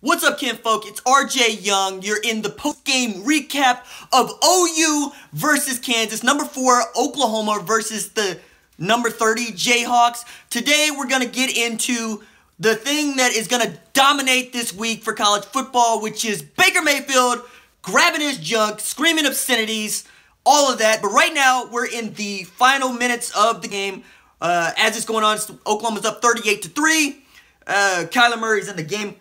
What's up, kinfolk? It's RJ Young. You're in the post-game recap of OU versus Kansas. Number 4, Oklahoma versus the number 30, Jayhawks. Today, we're going to get into the thing that is going to dominate this week for college football, which is Baker Mayfield grabbing his junk, screaming obscenities, all of that. But right now, we're in the final minutes of the game. As it's going on, Oklahoma's up 38-3. Kyler Murray's in the game.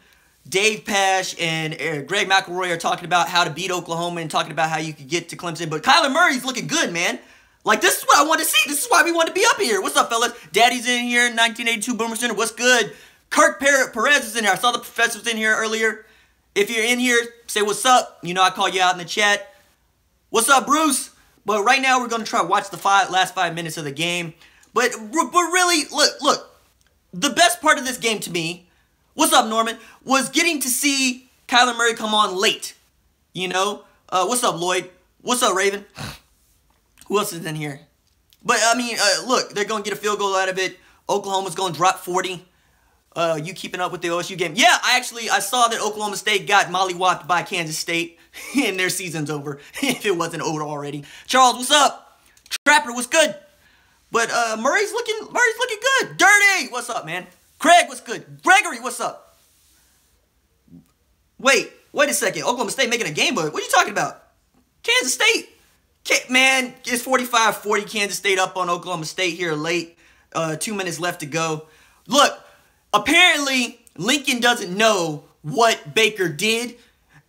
Dave Pash and Greg McElroy are talking about how to beat Oklahoma and talking about how you could get to Clemson. But Kyler Murray's looking good, man. Like, this is what I want to see. This is why we want to be up here. What's up, fellas? Daddy's in here, 1982 Boomer Center. What's good? Kirk Perez is in here. I saw the professor was in here earlier. If you're in here, say what's up. You know I call you out in the chat. What's up, Bruce? But right now, we're going to try to watch the last 5 minutes of the game. But really, look. The best part of this game to me, what's up, Norman, was getting to see Kyler Murray come on late. You know? What's up, Lloyd? What's up, Raven? Who else is in here? But, I mean, look, they're going to get a field goal out of it. Oklahoma's going to drop 40. You keeping up with the OSU game? Yeah, I saw that Oklahoma State got mollywopped by Kansas State, and their season's over, if it wasn't over already. Charles, what's up? Trapper, what's good? But Murray's looking good. Dirty, what's up, man? Craig, what's good? Gregory, what's up? Wait a second. Oklahoma State making a game, but what are you talking about? Kansas State. Man, it's 45-40. Kansas State up on Oklahoma State here late. 2 minutes left to go. Look, apparently Lincoln doesn't know what Baker did.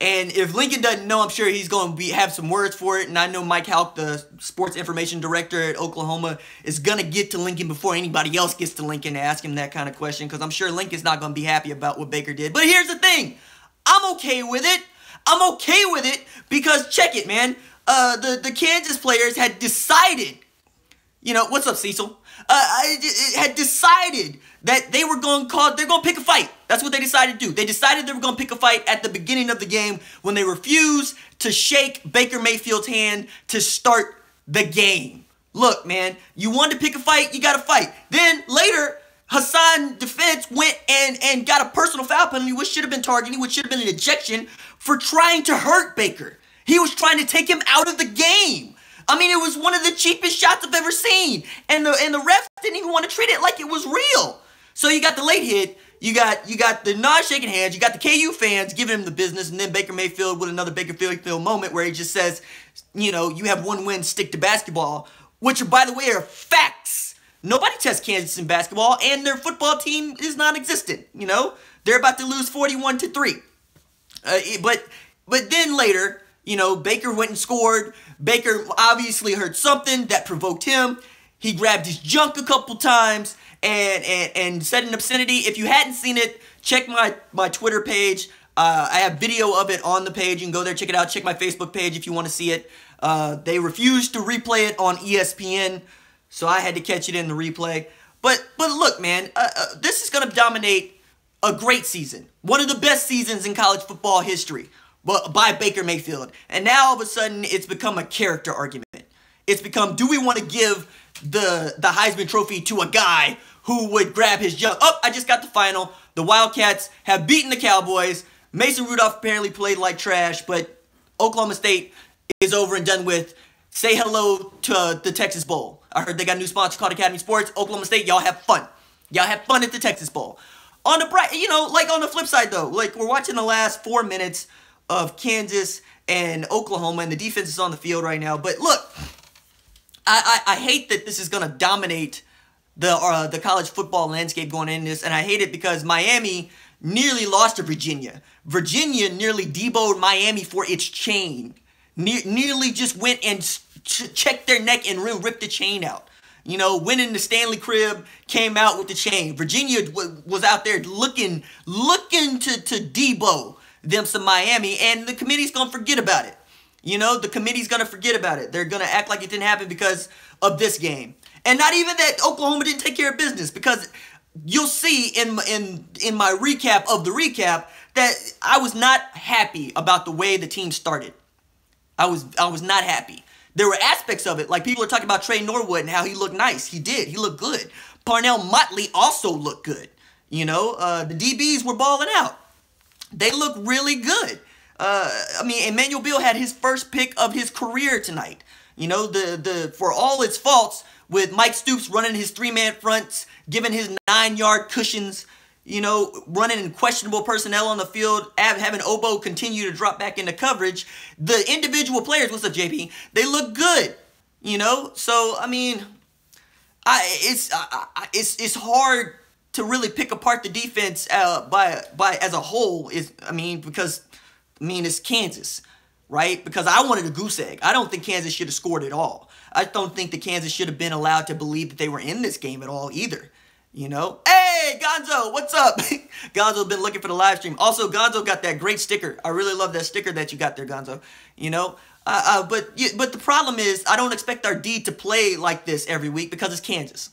And if Lincoln doesn't know, I'm sure he's going to have some words for it. And I know Mike Houck, the sports information director at Oklahoma, is going to get to Lincoln before anybody else gets to Lincoln to ask him that kind of question. Because I'm sure Lincoln's not going to be happy about what Baker did. But here's the thing. I'm okay with it. I'm okay with it because, check it, man. The Kansas players had decided, you know, what's up, Cecil? Had decided that they're going to pick a fight. That's what they decided to do. They decided they were going to pick a fight at the beginning of the game when they refused to shake Baker Mayfield's hand to start the game. Look, man, you wanted to pick a fight, you got to fight. Then later, Hassan Defense went and got a personal foul penalty, which should have been targeting, which should have been an ejection for trying to hurt Baker. He was trying to take him out of the game. I mean, it was one of the cheapest shots I've ever seen. And the refs didn't even want to treat it like it was real. So you got the late hit, you got the non-shaking hands, you got the KU fans giving him the business, and then Baker Mayfield with another Baker Mayfield moment where he just says, you know, you have one win, stick to basketball, which, by the way, are facts. Nobody tests Kansas in basketball, and their football team is non-existent, you know? They're about to lose 41-3. But then later, you know, Baker went and scored. Baker obviously heard something that provoked him. He grabbed his junk a couple times and said an obscenity. If you hadn't seen it, check my Twitter page. I have video of it on the page. You can go there, check it out. Check my Facebook page if you want to see it. They refused to replay it on ESPN, so I had to catch it in the replay. But look, man, this is going to dominate a great season. One of the best seasons in college football history. But by Baker Mayfield. And now all of a sudden it's become a character argument. It's become, do we want to give the Heisman Trophy to a guy who would grab his junk? Oh, I just got the final. The Wildcats have beaten the Cowboys. Mason Rudolph apparently played like trash, but Oklahoma State is over and done with. Say hello to the Texas Bowl. I heard they got a new sponsor called Academy Sports. Oklahoma State, y'all have fun. Y'all have fun at the Texas Bowl. On the bright, you know, like on the flip side though, like we're watching the last 4 minutes of Kansas and Oklahoma, and the defense is on the field right now. But look, I hate that this is going to dominate the college football landscape going into this, and I hate it because Miami nearly lost to Virginia. Virginia nearly deboed Miami for its chain. Nearly just went and checked their neck and ripped the chain out. You know, winning the Stanley Crib, came out with the chain. Virginia was out there looking to debo them some Miami, and the committee's going to forget about it. You know, the committee's going to forget about it. They're going to act like it didn't happen because of this game. And not even that Oklahoma didn't take care of business, because you'll see in my recap of the recap that I was not happy about the way the team started. I was not happy. There were aspects of it, like people are talking about Trey Norwood and how he looked nice. He did. He looked good. Parnell Motley also looked good. You know, the DBs were balling out. They look really good. I mean, Emmanuel Beal had his first pick of his career tonight. You know, for all its faults, with Mike Stoops running his 3-man fronts, giving his 9-yard cushions, you know, running in questionable personnel on the field, having Obo continue to drop back into coverage, the individual players, what's up, JP? They look good, you know? So, I mean, it's hard to really pick apart the defense by as a whole, because it's Kansas, right? Because I wanted a goose egg. I don't think Kansas should have scored at all. I don't think that Kansas should have been allowed to believe that they were in this game at all either. You know? Hey, Gonzo, what's up? Gonzo's been looking for the live stream. Also, Gonzo got that great sticker. I really love that sticker that you got there, Gonzo. You know? But the problem is, I don't expect our D to play like this every week because it's Kansas.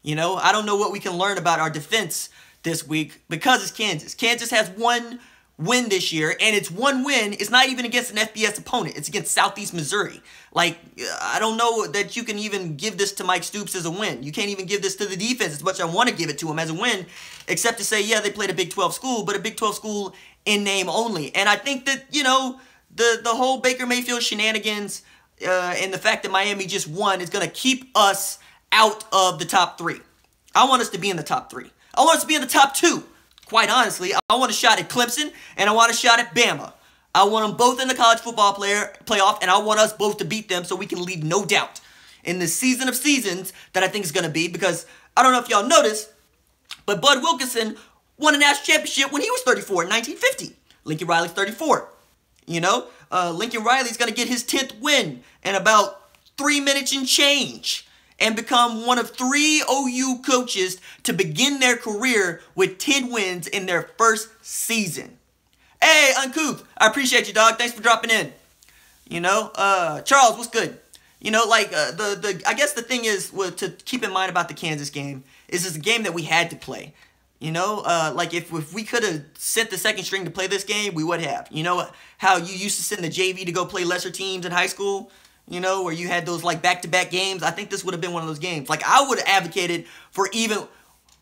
You know? I don't know what we can learn about our defense this week because it's Kansas. Kansas has one win this year, and it's one win. It's not even against an FBS opponent. It's against Southeast Missouri. Like, I don't know that you can even give this to Mike Stoops as a win. You can't even give this to the defense as much as I want to give it to him as a win, except to say, yeah, they played a Big 12 school, but a Big 12 school in name only. And I think that, you know, the whole Baker Mayfield shenanigans and the fact that Miami just won is going to keep us out of the top 3. I want us to be in the top 3. I want us to be in the top 2. Quite honestly, I want a shot at Clemson, and I want a shot at Bama. I want them both in the college football playoff, and I want us both to beat them so we can leave no doubt in the season of seasons that I think is going to be. Because I don't know if y'all noticed, but Bud Wilkinson won a national championship when he was 34 in 1950. Lincoln Riley's 34. You know, Lincoln Riley's going to get his 10th win in about 3 minutes and change, and become one of 3 OU coaches to begin their career with 10 wins in their first season. Hey, Uncouth, I appreciate you, dog. Thanks for dropping in. You know, Charles, what's good? You know, like, I guess the thing is, to keep in mind about the Kansas game, is it's a game that we had to play. You know, like, if we could have sent the second string to play this game, we would have. You know how you used to send the JV to go play lesser teams in high school? You know, where you had those, like, back-to-back games. I think this would have been one of those games. Like, I would have advocated for even...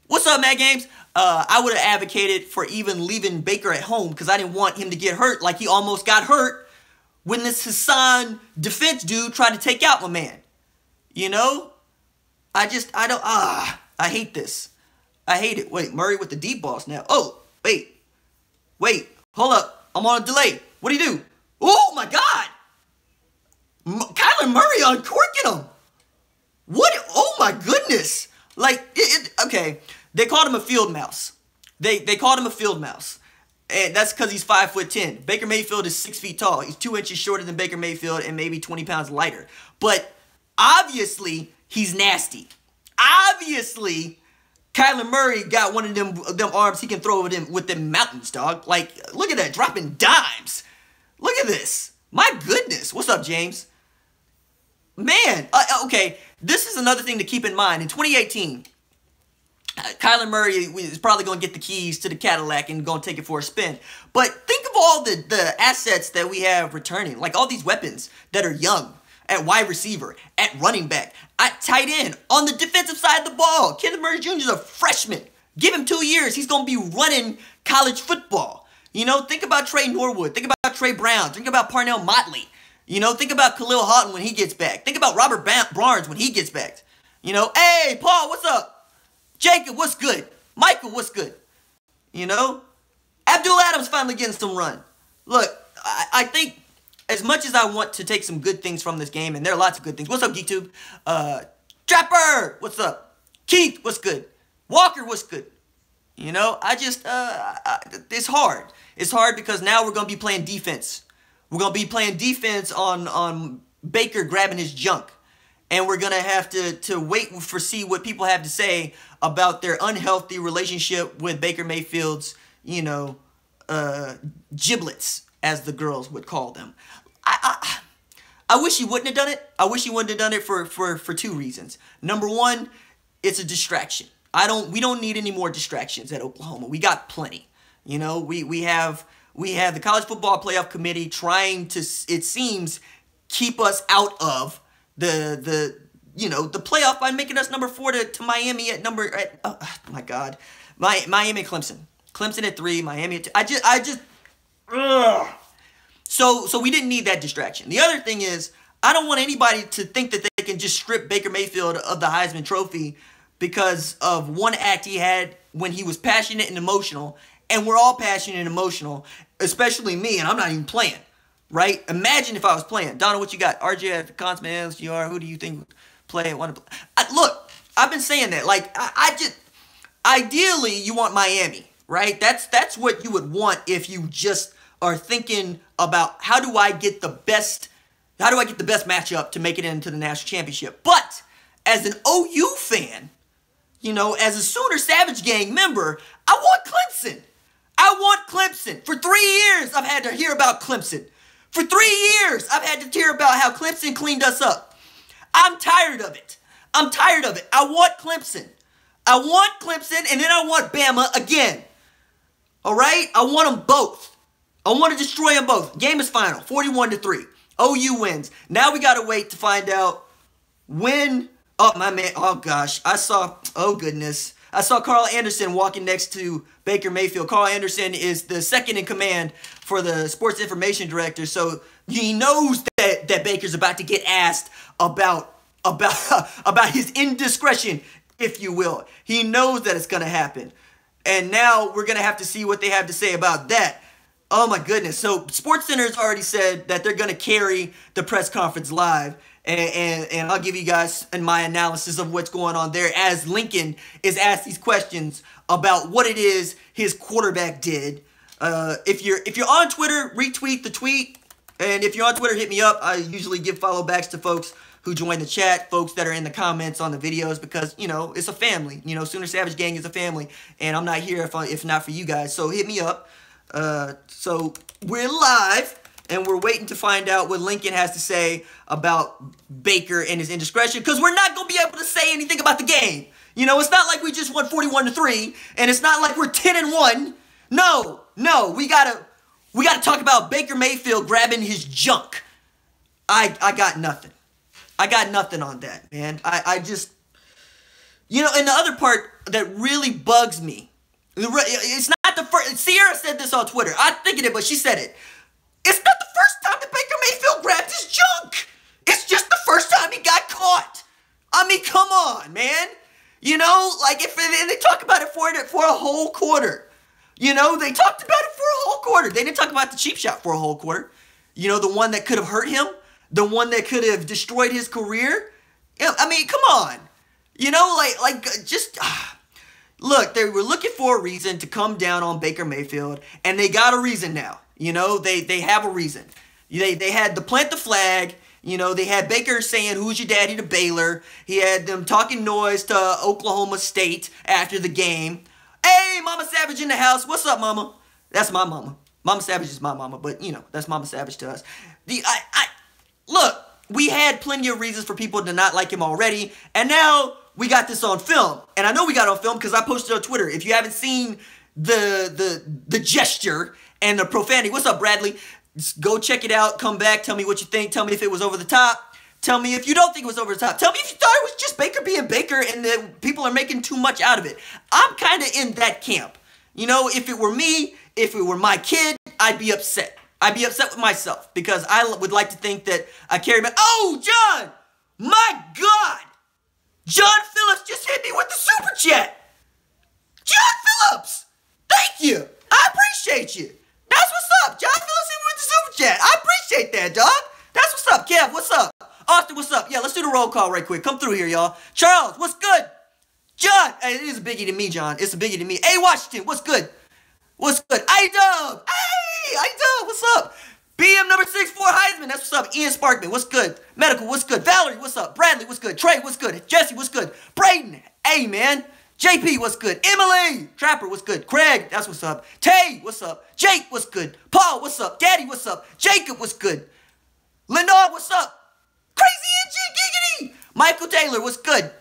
What's up, Mad Games? I would have advocated for even leaving Baker at home because I didn't want him to get hurt like he almost got hurt when this Hassan defense dude tried to take out my man. You know? I hate this. I hate it. Wait, Murray with the deep balls now. Oh, wait, hold up. I'm on a delay. What'd he do? Oh, my God! Kyler Murray uncorking him. What? Oh my goodness. Like, okay. They called him a field mouse. They called him a field mouse. And that's because he's 5'10". Baker Mayfield is 6 feet tall. He's 2 inches shorter than Baker Mayfield and maybe 20 pounds lighter. But obviously, he's nasty. Obviously, Kyler Murray got one of them arms he can throw with them mountains, dog. Like, look at that, dropping dimes. Look at this. My goodness. What's up, James? Man, okay, this is another thing to keep in mind. In 2018, Kyler Murray is probably going to get the keys to the Cadillac and going to take it for a spin. But think of all the assets that we have returning, like all these weapons that are young, at wide receiver, at running back, at tight end, on the defensive side of the ball. Kenneth Murray Jr. is a freshman. Give him 2 years. He's going to be running college football. You know, think about Trey Norwood. Think about Trey Brown. Think about Parnell Motley. You know, think about Khalil Houghton when he gets back. Think about Robert Barnes when he gets back. You know, hey, Paul, what's up? Jacob, what's good? Michael, what's good? You know, Abdul Adams finally getting some run. Look, I think as much as I want to take some good things from this game, and there are lots of good things. What's up, YouTube? Trapper, what's up? Keith, what's good? Walker, what's good? You know, it's hard. It's hard because now we're going to be playing defense. We're going to be playing defense on Baker grabbing his junk. And we're going to have to wait for see what people have to say about their unhealthy relationship with Baker Mayfield's, you know, giblets, as the girls would call them. I wish he wouldn't have done it. I wish he wouldn't have done it for 2 reasons. Number one, it's a distraction. We don't need any more distractions at Oklahoma. We got plenty. You know, we have the College Football Playoff Committee trying to, it seems, keep us out of the playoff by making us number 4 to Miami at oh my God, Miami and Clemson at 3, Miami at 2. Ugh. So we didn't need that distraction. The other thing is, I don't want anybody to think that they can just strip Baker Mayfield of the Heisman Trophy because of one act he had when he was passionate and emotional. And we're all passionate and emotional, especially me, and I'm not even playing, right? Imagine if I was playing. Donald, what you got? RJ at the Consman, LSGR, who do you think would play? Look, I've been saying that. Like, I just, ideally, you want Miami, right? That's what you would want if you just are thinking about how do I get the best matchup to make it into the national championship. But as an OU fan, you know, as a Sooner Savage Gang member, I want Clemson. I want Clemson. For 3 years, I've had to hear about Clemson. For 3 years, I've had to hear about how Clemson cleaned us up. I'm tired of it. I'm tired of it. I want Clemson. I want Clemson, and then I want Bama again. All right? I want them both. I want to destroy them both. Game is final, 41-3. OU wins. Now we got to wait to find out when. Oh, my man. Oh, gosh. Oh, goodness. I saw Carl Anderson walking next to Baker Mayfield. Carl Anderson is the second in command for the sports information director. So he knows that Baker's about to get asked about his indiscretion, if you will. He knows that it's going to happen. And now we're going to have to see what they have to say about that. Oh, my goodness. So SportsCenter's already said that they're going to carry the press conference live. And I'll give you guys my analysis of what's going on there as Lincoln is asked these questions about what it is his quarterback did. If you're on Twitter, retweet the tweet. And if you're on Twitter, hit me up. I usually give follow backs to folks who join the chat, folks that are in the comments on the videos because, you know, it's a family. You know, Sooner Savage Gang is a family. And I'm not here if not for you guys. So hit me up. So we're live. And we're waiting to find out what Lincoln has to say about Baker and his indiscretion. Because we're not going to be able to say anything about the game. You know, it's not like we just won 41-3. And it's not like we're 10-1. No. We gotta talk about Baker Mayfield grabbing his junk. I got nothing. I got nothing on that, man. I just... You know, and the other part that really bugs me. It's not the first... Sierra said this on Twitter. I'm thinking it, but she said it. It's not the first time that Baker Mayfield grabbed his junk. It's just the first time he got caught. I mean, come on, man. You know, like and they talk about it for a whole quarter. You know, they talked about it for a whole quarter. They didn't talk about the cheap shot for a whole quarter. You know, the one that could have hurt him, the one that could have destroyed his career. You know, I mean, come on. You know, look, they were looking for a reason to come down on Baker Mayfield, and they got a reason now. You know, they have a reason. They had to plant the flag. You know, they had Baker saying, who's your daddy to Baylor. He had them talking noise to Oklahoma State after the game. Hey, Mama Savage in the house. What's up, Mama? That's my mama. Mama Savage is my mama, but, you know, that's Mama Savage to us. Look, we had plenty of reasons for people to not like him already, and now we got this on film. And I know we got it on film because I posted on Twitter. If you haven't seen the gesture and the profanity. What's up, Bradley? Just go check it out. Come back. Tell me what you think. Tell me if it was over the top. Tell me if you don't think it was over the top. Tell me if you thought it was just Baker being Baker and that people are making too much out of it. I'm kind of in that camp. You know, if it were me, if it were my kid, I'd be upset. I'd be upset with myself because I would like to think that I carry my... Oh, John! My God! John Phillips just hit me with the super chat. John Phillips! Thank you. I appreciate you. That's what's up. John Phillips hit me with the super chat. I appreciate that, dog. That's what's up. Kev, what's up? Austin, what's up? Yeah, let's do the roll call right quick. Come through here, y'all. Charles, what's good? John, hey, it is a biggie to me, John. It's a biggie to me. Hey, Washington, what's good? What's good? I-Dub. Hey, I-Dub, what's up? BM number 64 Heisman, that's what's up. Ian Sparkman, what's good? Medical, what's good? Valerie, what's up? Bradley, what's good? Trey, what's good? Jesse, what's good? Braden, hey, man. JP, what's good? Emily, Trapper, what's good? Craig, that's what's up. Tay, what's up? Jake, what's good? Paul, what's up? Daddy, what's up? Jacob, what's good? Lenore, what's up? Crazy Itchy, Giggity. Michael Taylor, what's good?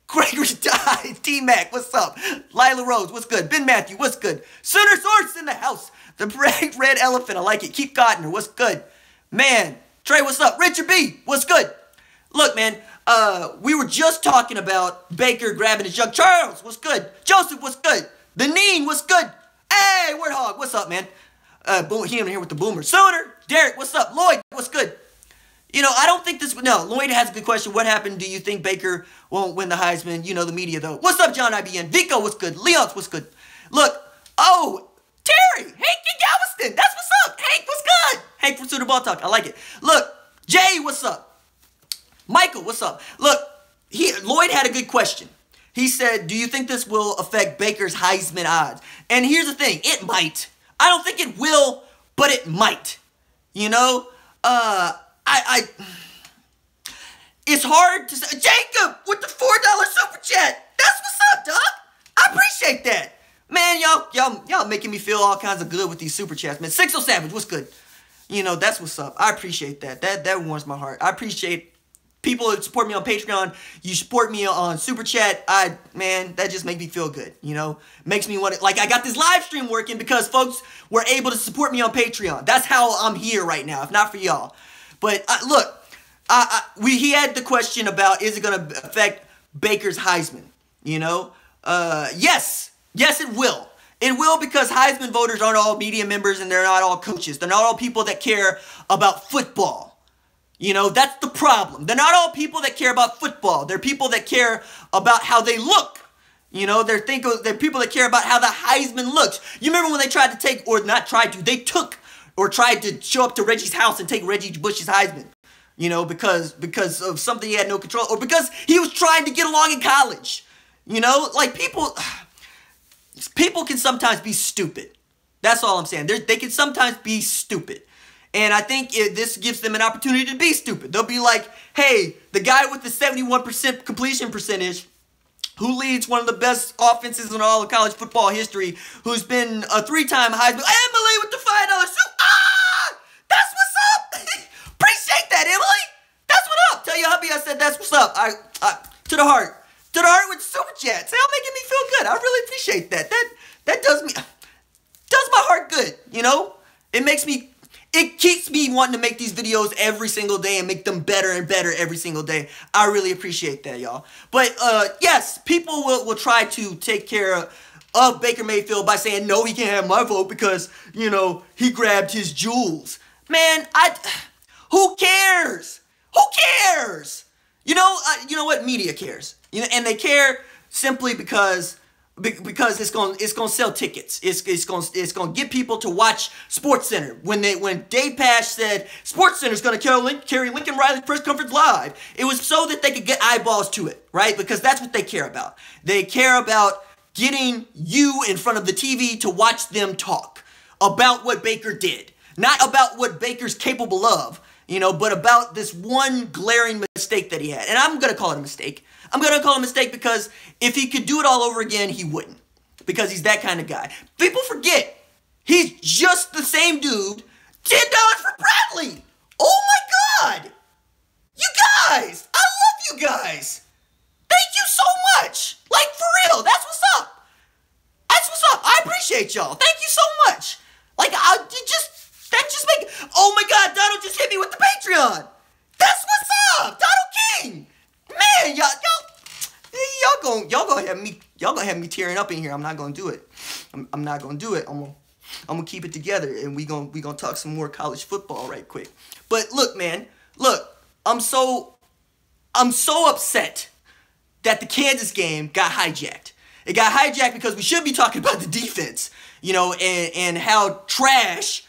Gregory died. T-Mac, what's up? Lila Rose, what's good? Ben Matthew, what's good? Sooner Source in the house. The bright red elephant, I like it. Keep Cottoner, what's good? Man, Trey, what's up? Richard B, what's good? Look, man, we were just talking about Baker grabbing his jug. Charles, what's good? Joseph, what's good? The Neen, what's good? Hey, Warthog, what's up, man? He in here with the boomer. Sooner, Derek, what's up? Lloyd, what's good? You know, I don't think this... No, Lloyd has a good question. What happened? Do you think Baker won't win the Heisman? You know, the media, though. What's up, John IBN? Vico, what's good? Leon's, what's good? Look. Oh, Terry. Hank in Galveston. That's what's up. Hank, what's good? Hank from Suitor Ball Talk. I like it. Look. Jay, what's up? Michael, what's up? Look, Lloyd had a good question. He said, do you think this will affect Baker's Heisman odds? And here's the thing. It might. I don't think it will, but it might. You know? It's hard to say. Jacob with the $4 super chat. That's what's up, dog. I appreciate that. Man, y'all making me feel all kinds of good with these super chats, man. Sixo Savage, what's good? You know, that's what's up. I appreciate that. That warms my heart. I appreciate people who support me on Patreon. You support me on super chat. Man, that just makes me feel good. You know, makes me want to, like, I got this live stream working because folks were able to support me on Patreon. That's how I'm here right now, if not for y'all. But look, he had the question about, is it going to affect Baker's Heisman? You know, yes, it will. It will, because Heisman voters aren't all media members and they're not all coaches. They're not all people that care about football. You know, that's the problem. They're not all people that care about football. They're people that care about how they look. You know, they're people that care about how the Heisman looks. You remember when they tried to take, or not tried to, they took or tried to show up to Reggie's house and take Reggie Bush's Heisman. You know, because of something he had no control, or because he was trying to get along in college. You know, like people can sometimes be stupid. That's all I'm saying. They can sometimes be stupid. And I think this gives them an opportunity to be stupid. They'll be like, hey, the guy with the 71% completion percentage, who leads one of the best offenses in all of college football history, who's been a 3-time Heisman, Emily with the $5 suit. That's what's up. Appreciate that, Emily. That's what up. Tell your hubby I said that's what's up. To the heart. To the heart with the super chats. Y'all making me feel good. I really appreciate that. That does my heart good, you know? It keeps me wanting to make these videos every single day and make them better and better every single day. I really appreciate that, y'all. But, yes, people will try to take care of Baker Mayfield by saying, no, he can't have my vote because, you know, he grabbed his jewels. Man, who cares? Who cares? You know what? Media cares. You know, and they care simply because it's gonna sell tickets. It's gonna get people to watch SportsCenter. When Dave Pash said SportsCenter's gonna carry Lincoln Riley's press conference live, it was so that they could get eyeballs to it, right? Because that's what they care about. They care about getting you in front of the TV to watch them talk about what Baker did, not about what Baker's capable of, you know, but about this one glaring mistake that he had. And I'm gonna call it a mistake. I'm going to call it a mistake because if he could do it all over again, he wouldn't. Because he's that kind of guy. People forget, he's just the same dude. $10 for Bradley. Oh my God. You guys, I love you guys. Thank you so much. Like, for real, that's what's up. That's what's up. I appreciate y'all. Thank you so much. Like, that just make, oh my God, Donald just hit me with the Patreon. That's what's up. Donald King. Man, y'all gonna have me tearing up in here. I'm not gonna do it. I'm not gonna do it. I'm gonna keep it together, and we gonna talk some more college football right quick. But look, man, look, I'm so upset that the Kansas game got hijacked. It got hijacked because we should be talking about the defense, you know, and how trash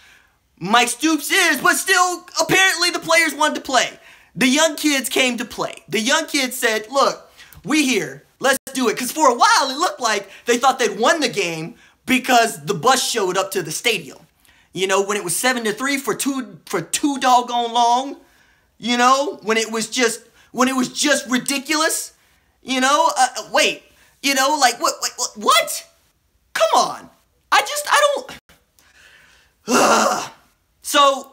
Mike Stoops is, but still, apparently the players wanted to play. The young kids came to play. The young kids said, look, we here. Let's do it. Because for a while, it looked like they thought they'd won the game because the bus showed up to the stadium. You know, when it was 7-3 for too doggone long. You know, when it was just ridiculous. You know, wait. You know, like, what? Come on. I don't. So,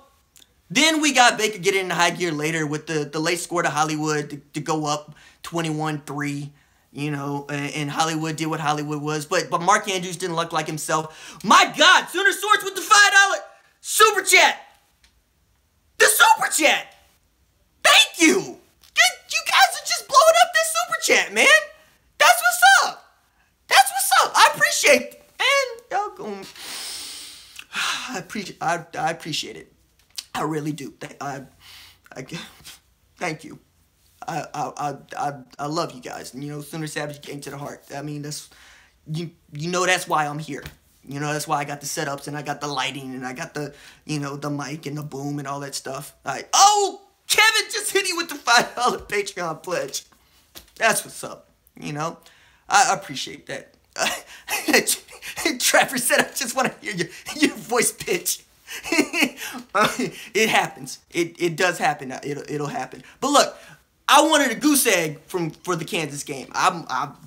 then we got Baker getting into high gear later with the late score to Hollywood to go up 21-3, you know, and Hollywood did what Hollywood was. But Mark Andrews didn't look like himself. My God, Sooner Swords with the $5 super chat. The super chat. Thank you. You guys are just blowing up this super chat, man. That's what's up. That's what's up. I appreciate it. Man, y'all going... I appreciate it. I really do. Thank you. I love you guys. You know, Sooner Savage came to the heart. I mean, that's you know that's why I'm here. You know, that's why I got the setups and I got the lighting and I got the, you know, the mic and the boom and all that stuff. Oh, Kevin just hit you with the $5 Patreon pledge. That's what's up. You know, I appreciate that. Trapper said, I just want to hear your voice pitch. It happens. It does happen. It'll happen. But look, I wanted a goose egg for the Kansas game.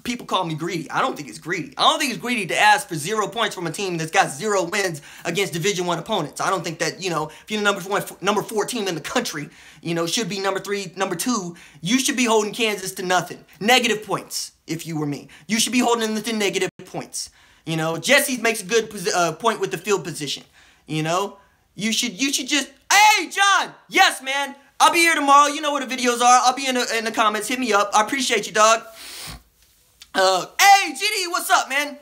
People call me greedy. I don't think it's greedy. I don't think it's greedy to ask for 0 points from a team that's got 0 wins against Division I opponents. I don't think that, you know, if you're the number 4 team in the country, you know, should be number 3, number 2, you should be holding Kansas to nothing. Negative points, if you were me. You should be holding them to negative points. You know, Jesse makes a good point with the field position. You know, you should just, hey, John, yes, man. I'll be here tomorrow. You know where the videos are. I'll be in the comments. Hit me up. I appreciate you, dog. Hey, GD, what's up, man?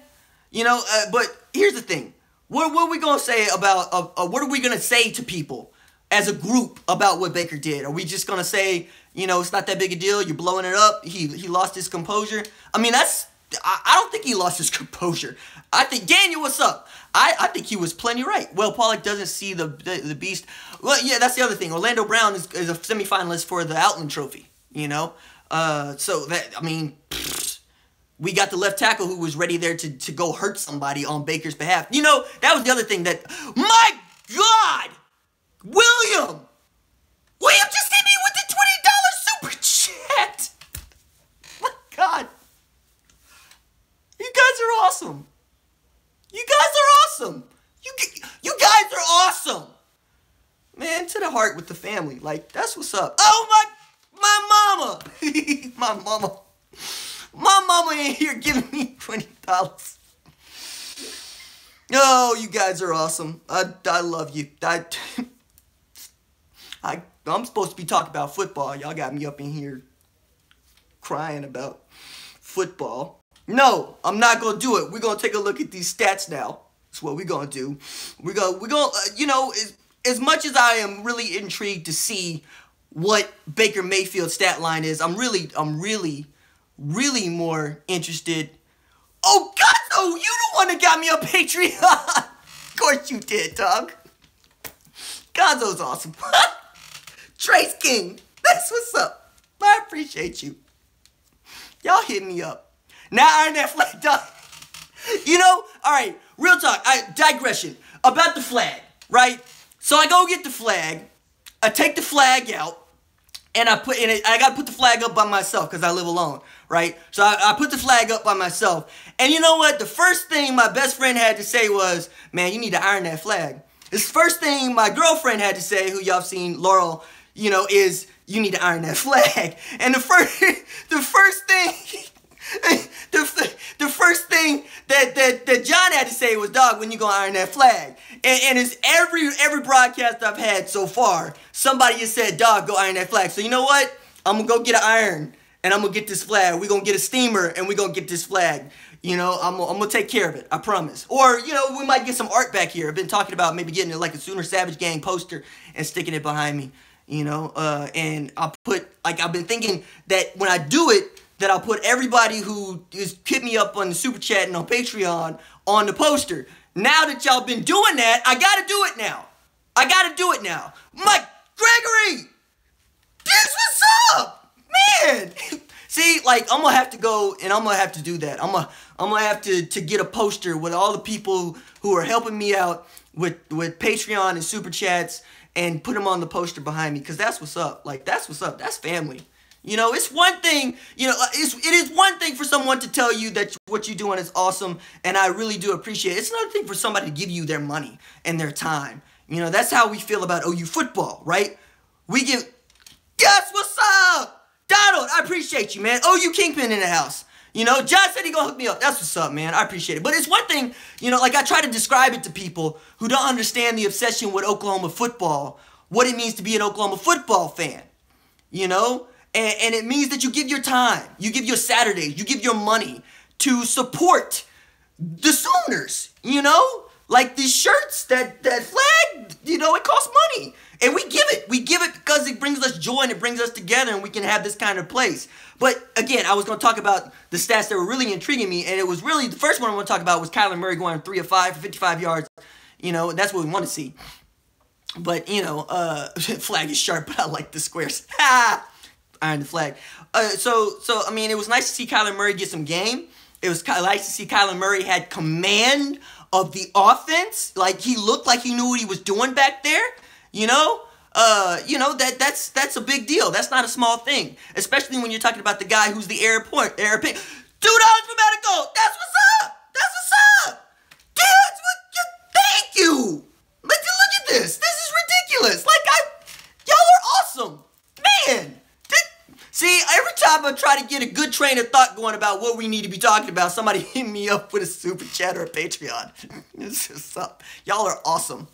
You know, but here's the thing. What are we going to say about, what are we going to say to people as a group about what Baker did? Are we just going to say, you know, it's not that big a deal. You're blowing it up. He lost his composure. I mean, I don't think he lost his composure. I think, Daniel, what's up? I think he was plenty right. Well, Pollock doesn't see the beast. Well, yeah, that's the other thing. Orlando Brown is a semifinalist for the Outland Trophy, you know? So, that, I mean, we got the left tackle who was ready there to go hurt somebody on Baker's behalf. You know, that was the other thing that, my God, William just hit me with the $20 super chat. My God. You guys are awesome. You guys are awesome. You guys are awesome. Man, to the heart with the family. Like, that's what's up. Oh, my mama. My mama ain't here giving me $20. Oh, you guys are awesome. I love you. I'm supposed to be talking about football. Y'all got me up in here crying about football. No, I'm not going to do it. We're going to take a look at these stats now. That's what we're going to do. We're going you know, as much as I am really intrigued to see what Baker Mayfield's stat line is, I'm really more interested. Oh, God, no, you the one that got me on Patreon. Of course you did, dog. Gonzo's awesome. Trace King, that's what's up. I appreciate you. Y'all hit me up. Now iron that flag, dog. You know, all right, real talk, digression about the flag, right? So I go get the flag, I take the flag out, and I got to put the flag up by myself because I live alone, right? So I put the flag up by myself. And you know what? The first thing my best friend had to say was, man, you need to iron that flag. The first thing my girlfriend had to say, who y'all have seen, Laurel, you know, is you need to iron that flag. And the first thing... The first thing that John had to say was, dog, when you gonna iron that flag? And it's every broadcast I've had so far, somebody has said, dog, go iron that flag. So you know what? I'm gonna go get an iron and I'm gonna get this flag. We're gonna get a steamer and we're gonna get this flag. You know, I'm gonna take care of it, I promise. Or, you know, we might get some art back here. I've been talking about maybe getting like a Sooner Savage Gang poster and sticking it behind me, you know, and I've been thinking that when I do it, that I'll put everybody who is hit me up on the super chat and on Patreon on the poster. Now that y'all been doing that, I gotta do it now. Mike Gregory, this what's up, man. See, like, I'm gonna have to go and I'm gonna have to do that. I'm gonna have to get a poster with all the people who are helping me out with Patreon and super chats and put them on the poster behind me, because that's what's up. Like, that's what's up. That's family. You know, it's one thing, you know, it is one thing for someone to tell you that what you're doing is awesome, and I really do appreciate it. It's another thing for somebody to give you their money and their time. You know, that's how we feel about OU football, right? We give, guess what's up? Donald, I appreciate you, man. OU Kingpin in the house. You know, John said he gonna hook me up. That's what's up, man. I appreciate it. But it's one thing, you know, like I try to describe it to people who don't understand the obsession with Oklahoma football, what it means to be an Oklahoma football fan, you know? And it means that you give your time, you give your Saturdays, you give your money to support the Sooners, you know? Like these shirts, that flag, you know, it costs money. And we give it. We give it because it brings us joy and it brings us together and we can have this kind of place. But again, I was going to talk about the stats that were really intriguing me. And it was really, the first one I want to talk about was Kyler Murray going 3 of 5 for 55 yards. You know, that's what we want to see. But, you know, flag is sharp, but I like the squares. Ha! Iron the flag. So I mean, it was nice to see Kyler Murray get some game. It was nice to see Kyler Murray had command of the offense. Like, he looked like he knew what he was doing back there. You know, that's a big deal. That's not a small thing, especially when you're talking about the guy who's the heir apparent. $2 for medical. That's what's up. That's what's up. That's what. Thank you. Look at this. This is ridiculous. Like, y'all are awesome, man. See, every time I try to get a good train of thought going about what we need to be talking about, somebody hit me up with a super chat or a Patreon. This is what's up. Y'all are awesome.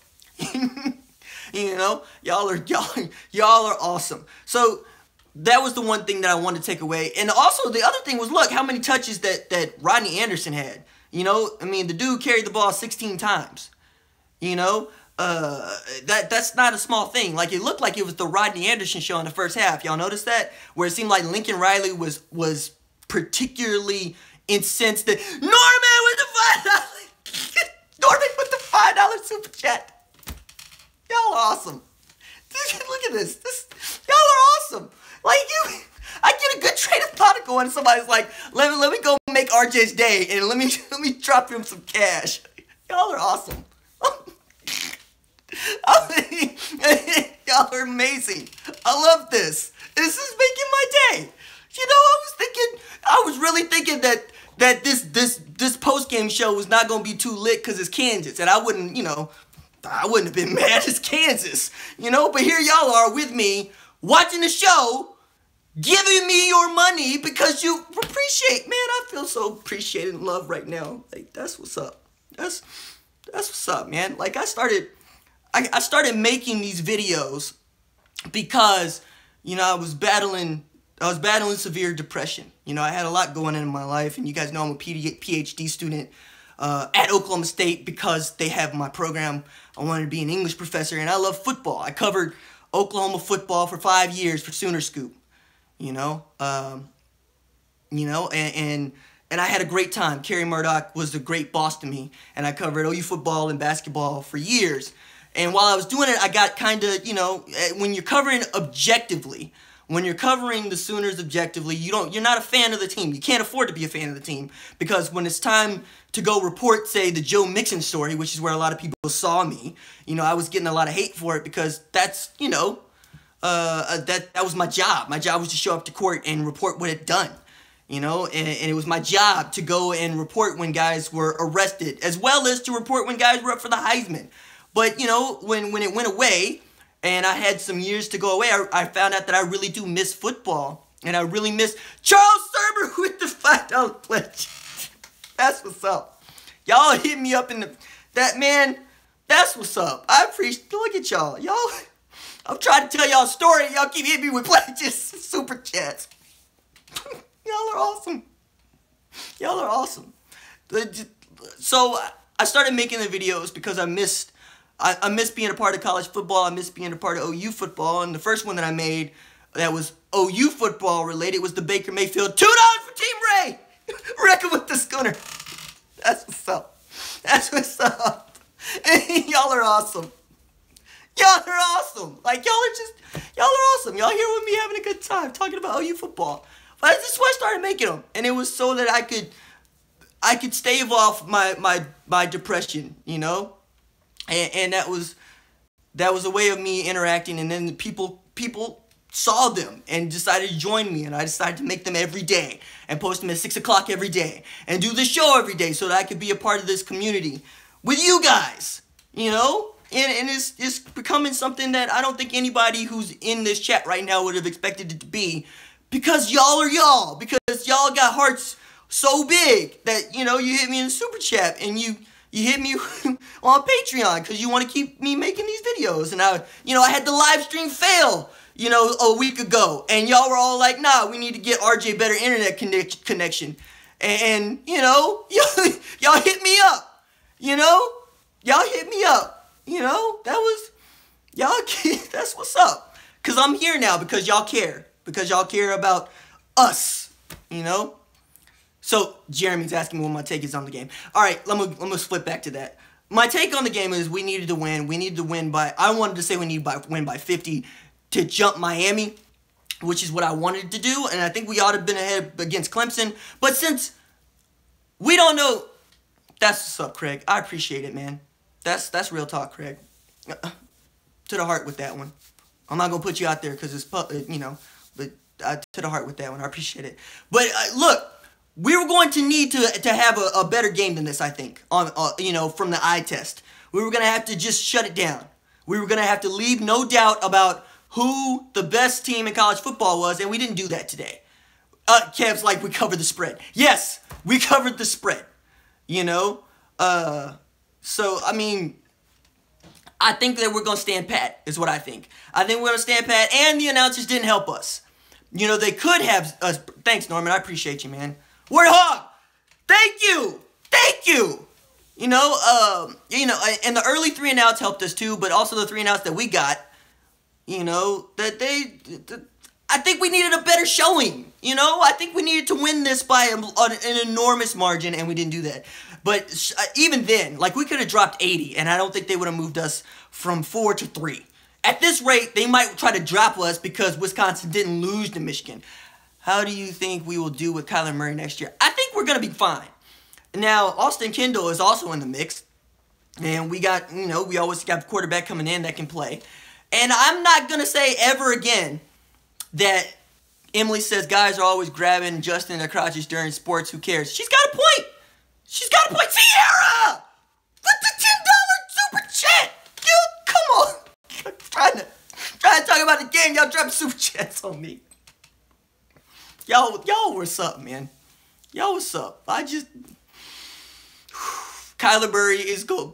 You know, y'all are awesome. So that was the one thing that I wanted to take away. And also the other thing was, look how many touches that Rodney Anderson had. You know, I mean, the dude carried the ball 16 times. You know, that's not a small thing. Like, it looked like it was the Rodney Anderson show in the first half. Y'all notice that? Where it seemed like Lincoln Riley was particularly incensed that Norman with the $5 Norman with the $5 super chat. Y'all are awesome. Look at this. Y'all are awesome. Like, I get a good train of thought going and somebody's like, let me go make RJ's day and let me drop him some cash. Y'all are awesome. Y'all are amazing. I love this. This is making my day. You know, I was really thinking that this post-game show was not going to be too lit because it's Kansas. And I wouldn't have been mad. It's Kansas, you know, but here y'all are with me watching the show, giving me your money because you appreciate. Man, I feel so appreciated and loved right now. Like, that's what's up. That's what's up, man. Like, I started making these videos because, you know, I was battling severe depression. You know, I had a lot going on in my life, and you guys know I'm a PhD student at Oklahoma State because they have my program. I wanted to be an English professor, and I love football. I covered Oklahoma football for 5 years for Sooner Scoop, you know, and I had a great time. Kerry Murdoch was a great boss to me, and I covered OU football and basketball for years. And while I was doing it, I got kind of, you know, when you're covering objectively, when you're covering the Sooners objectively, you're not a fan of the team. You can't afford to be a fan of the team because when it's time to go report, say, the Joe Mixon story, which is where a lot of people saw me, you know, I was getting a lot of hate for it because that's, you know, that was my job. My job was to show up to court and report what it done, you know, and it was my job to go and report when guys were arrested, as well as to report when guys were up for the Heisman. But, you know, when it went away and I had some years to go away, I found out that I really do miss football. And I really miss Charles Serber with the $5 pledge. That's what's up. Y'all hit me up in man, that's what's up. I appreciate, look at y'all. I'm trying to tell y'all a story. Y'all keep hitting me with pledges, super chats. Y'all are awesome. Y'all are awesome. So I started making the videos because I miss being a part of college football. I miss being a part of OU football. And the first one that I made that was OU football related was the Baker Mayfield $2 for Team Ray. Wrecking with the schooner. That's what's up. That's what's up. Y'all are awesome. Y'all are awesome. Like, y'all are awesome. Y'all here with me having a good time talking about OU football. But this is why I started making them. And it was so that I could stave off my depression, you know? And that was a way of me interacting, and then people saw them and decided to join me, and I decided to make them every day and post them at 6 o'clock every day and do the show every day so that I could be a part of this community with you guys, you know? And it's becoming something that I don't think anybody who's in this chat right now would have expected it to be, because y'all are y'all, because y'all got hearts so big that, you know, you hit me in the super chat and you hit me on Patreon because you want to keep me making these videos. And I had the live stream fail, you know, a week ago. And y'all were all like, nah, we need to get RJ better internet connection. And you know, y'all hit me up, you know? up. You know, that was, y'all, that's what's up. Because I'm here now because y'all care. Because y'all care about us, you know? So, Jeremy's asking me what my take is on the game. All right, let me flip back to that. My take on the game is we needed to win. We needed to win by, I wanted to say we needed to win by 50 to jump Miami, which is what I wanted to do. And I think we ought to have been ahead against Clemson. But since we don't know, that's what's up, Craig. I appreciate it, man. That's real talk, Craig. To the heart with that one. I'm not going to put you out there because it's, you know, but to the heart with that one. I appreciate it. But look, we were going to need to have a better game than this, I think, on you know, from the eye test. We were going to have to just shut it down. We were going to have to leave no doubt about who the best team in college football was, and we didn't do that today. Kev's like, we covered the spread. Yes, we covered the spread, you know. So, I mean, I think that we're going to stand pat, is what I think. I think we're going to stand pat, and the announcers didn't help us. You know, they could have us. Thanks, Norman. I appreciate you, man. Word hog! Thank you! Thank you! You know, and the early 3 and outs helped us too, but also the 3 and outs that we got, you know, I think we needed a better showing. You know, I think we needed to win this by an enormous margin, and we didn't do that. But even then, like, we could have dropped 80, and I don't think they would have moved us from 4 to 3. At this rate, they might try to drop us because Wisconsin didn't lose to Michigan. How do you think we will do with Kyler Murray next year? I think we're going to be fine. Now, Austin Kendall is also in the mix, and we got, you know, we always got a quarterback coming in that can play. And I'm not going to say ever again that Emily says guys are always grabbing Justin in their crotches during sports. Who cares? She's got a point. She's got a point. Sierra! With the $10 super chat! Dude, come on. I'm trying to talk about the game. Y'all dropping super chats on me. Y'all, what's up, man? Y'all, what's up? Kyler Murray's going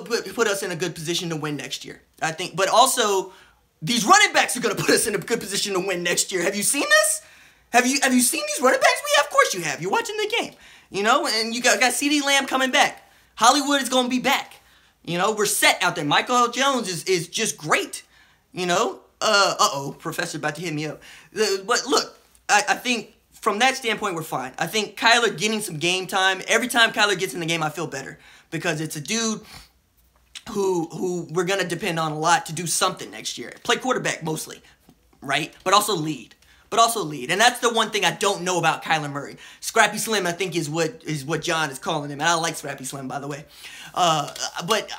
to put us in a good position to win next year, I think. But also, these running backs are going to put us in a good position to win next year. Have you seen this? Have you seen these running backs? Of course you have. You're watching the game. You know, and you got CeeDee Lamb coming back. Hollywood is going to be back. You know, we're set out there. Michael Jones is just great. You know, Professor's about to hit me up. But look, I think from that standpoint, we're fine. I think Kyler getting some game time. Every time Kyler gets in the game, I feel better. Because it's a dude who we're going to depend on a lot to do something next year. Play quarterback mostly, right? But also lead. And that's the one thing I don't know about Kyler Murray. Scrappy Slim, I think, is what John is calling him. And I like Scrappy Slim, by the way. But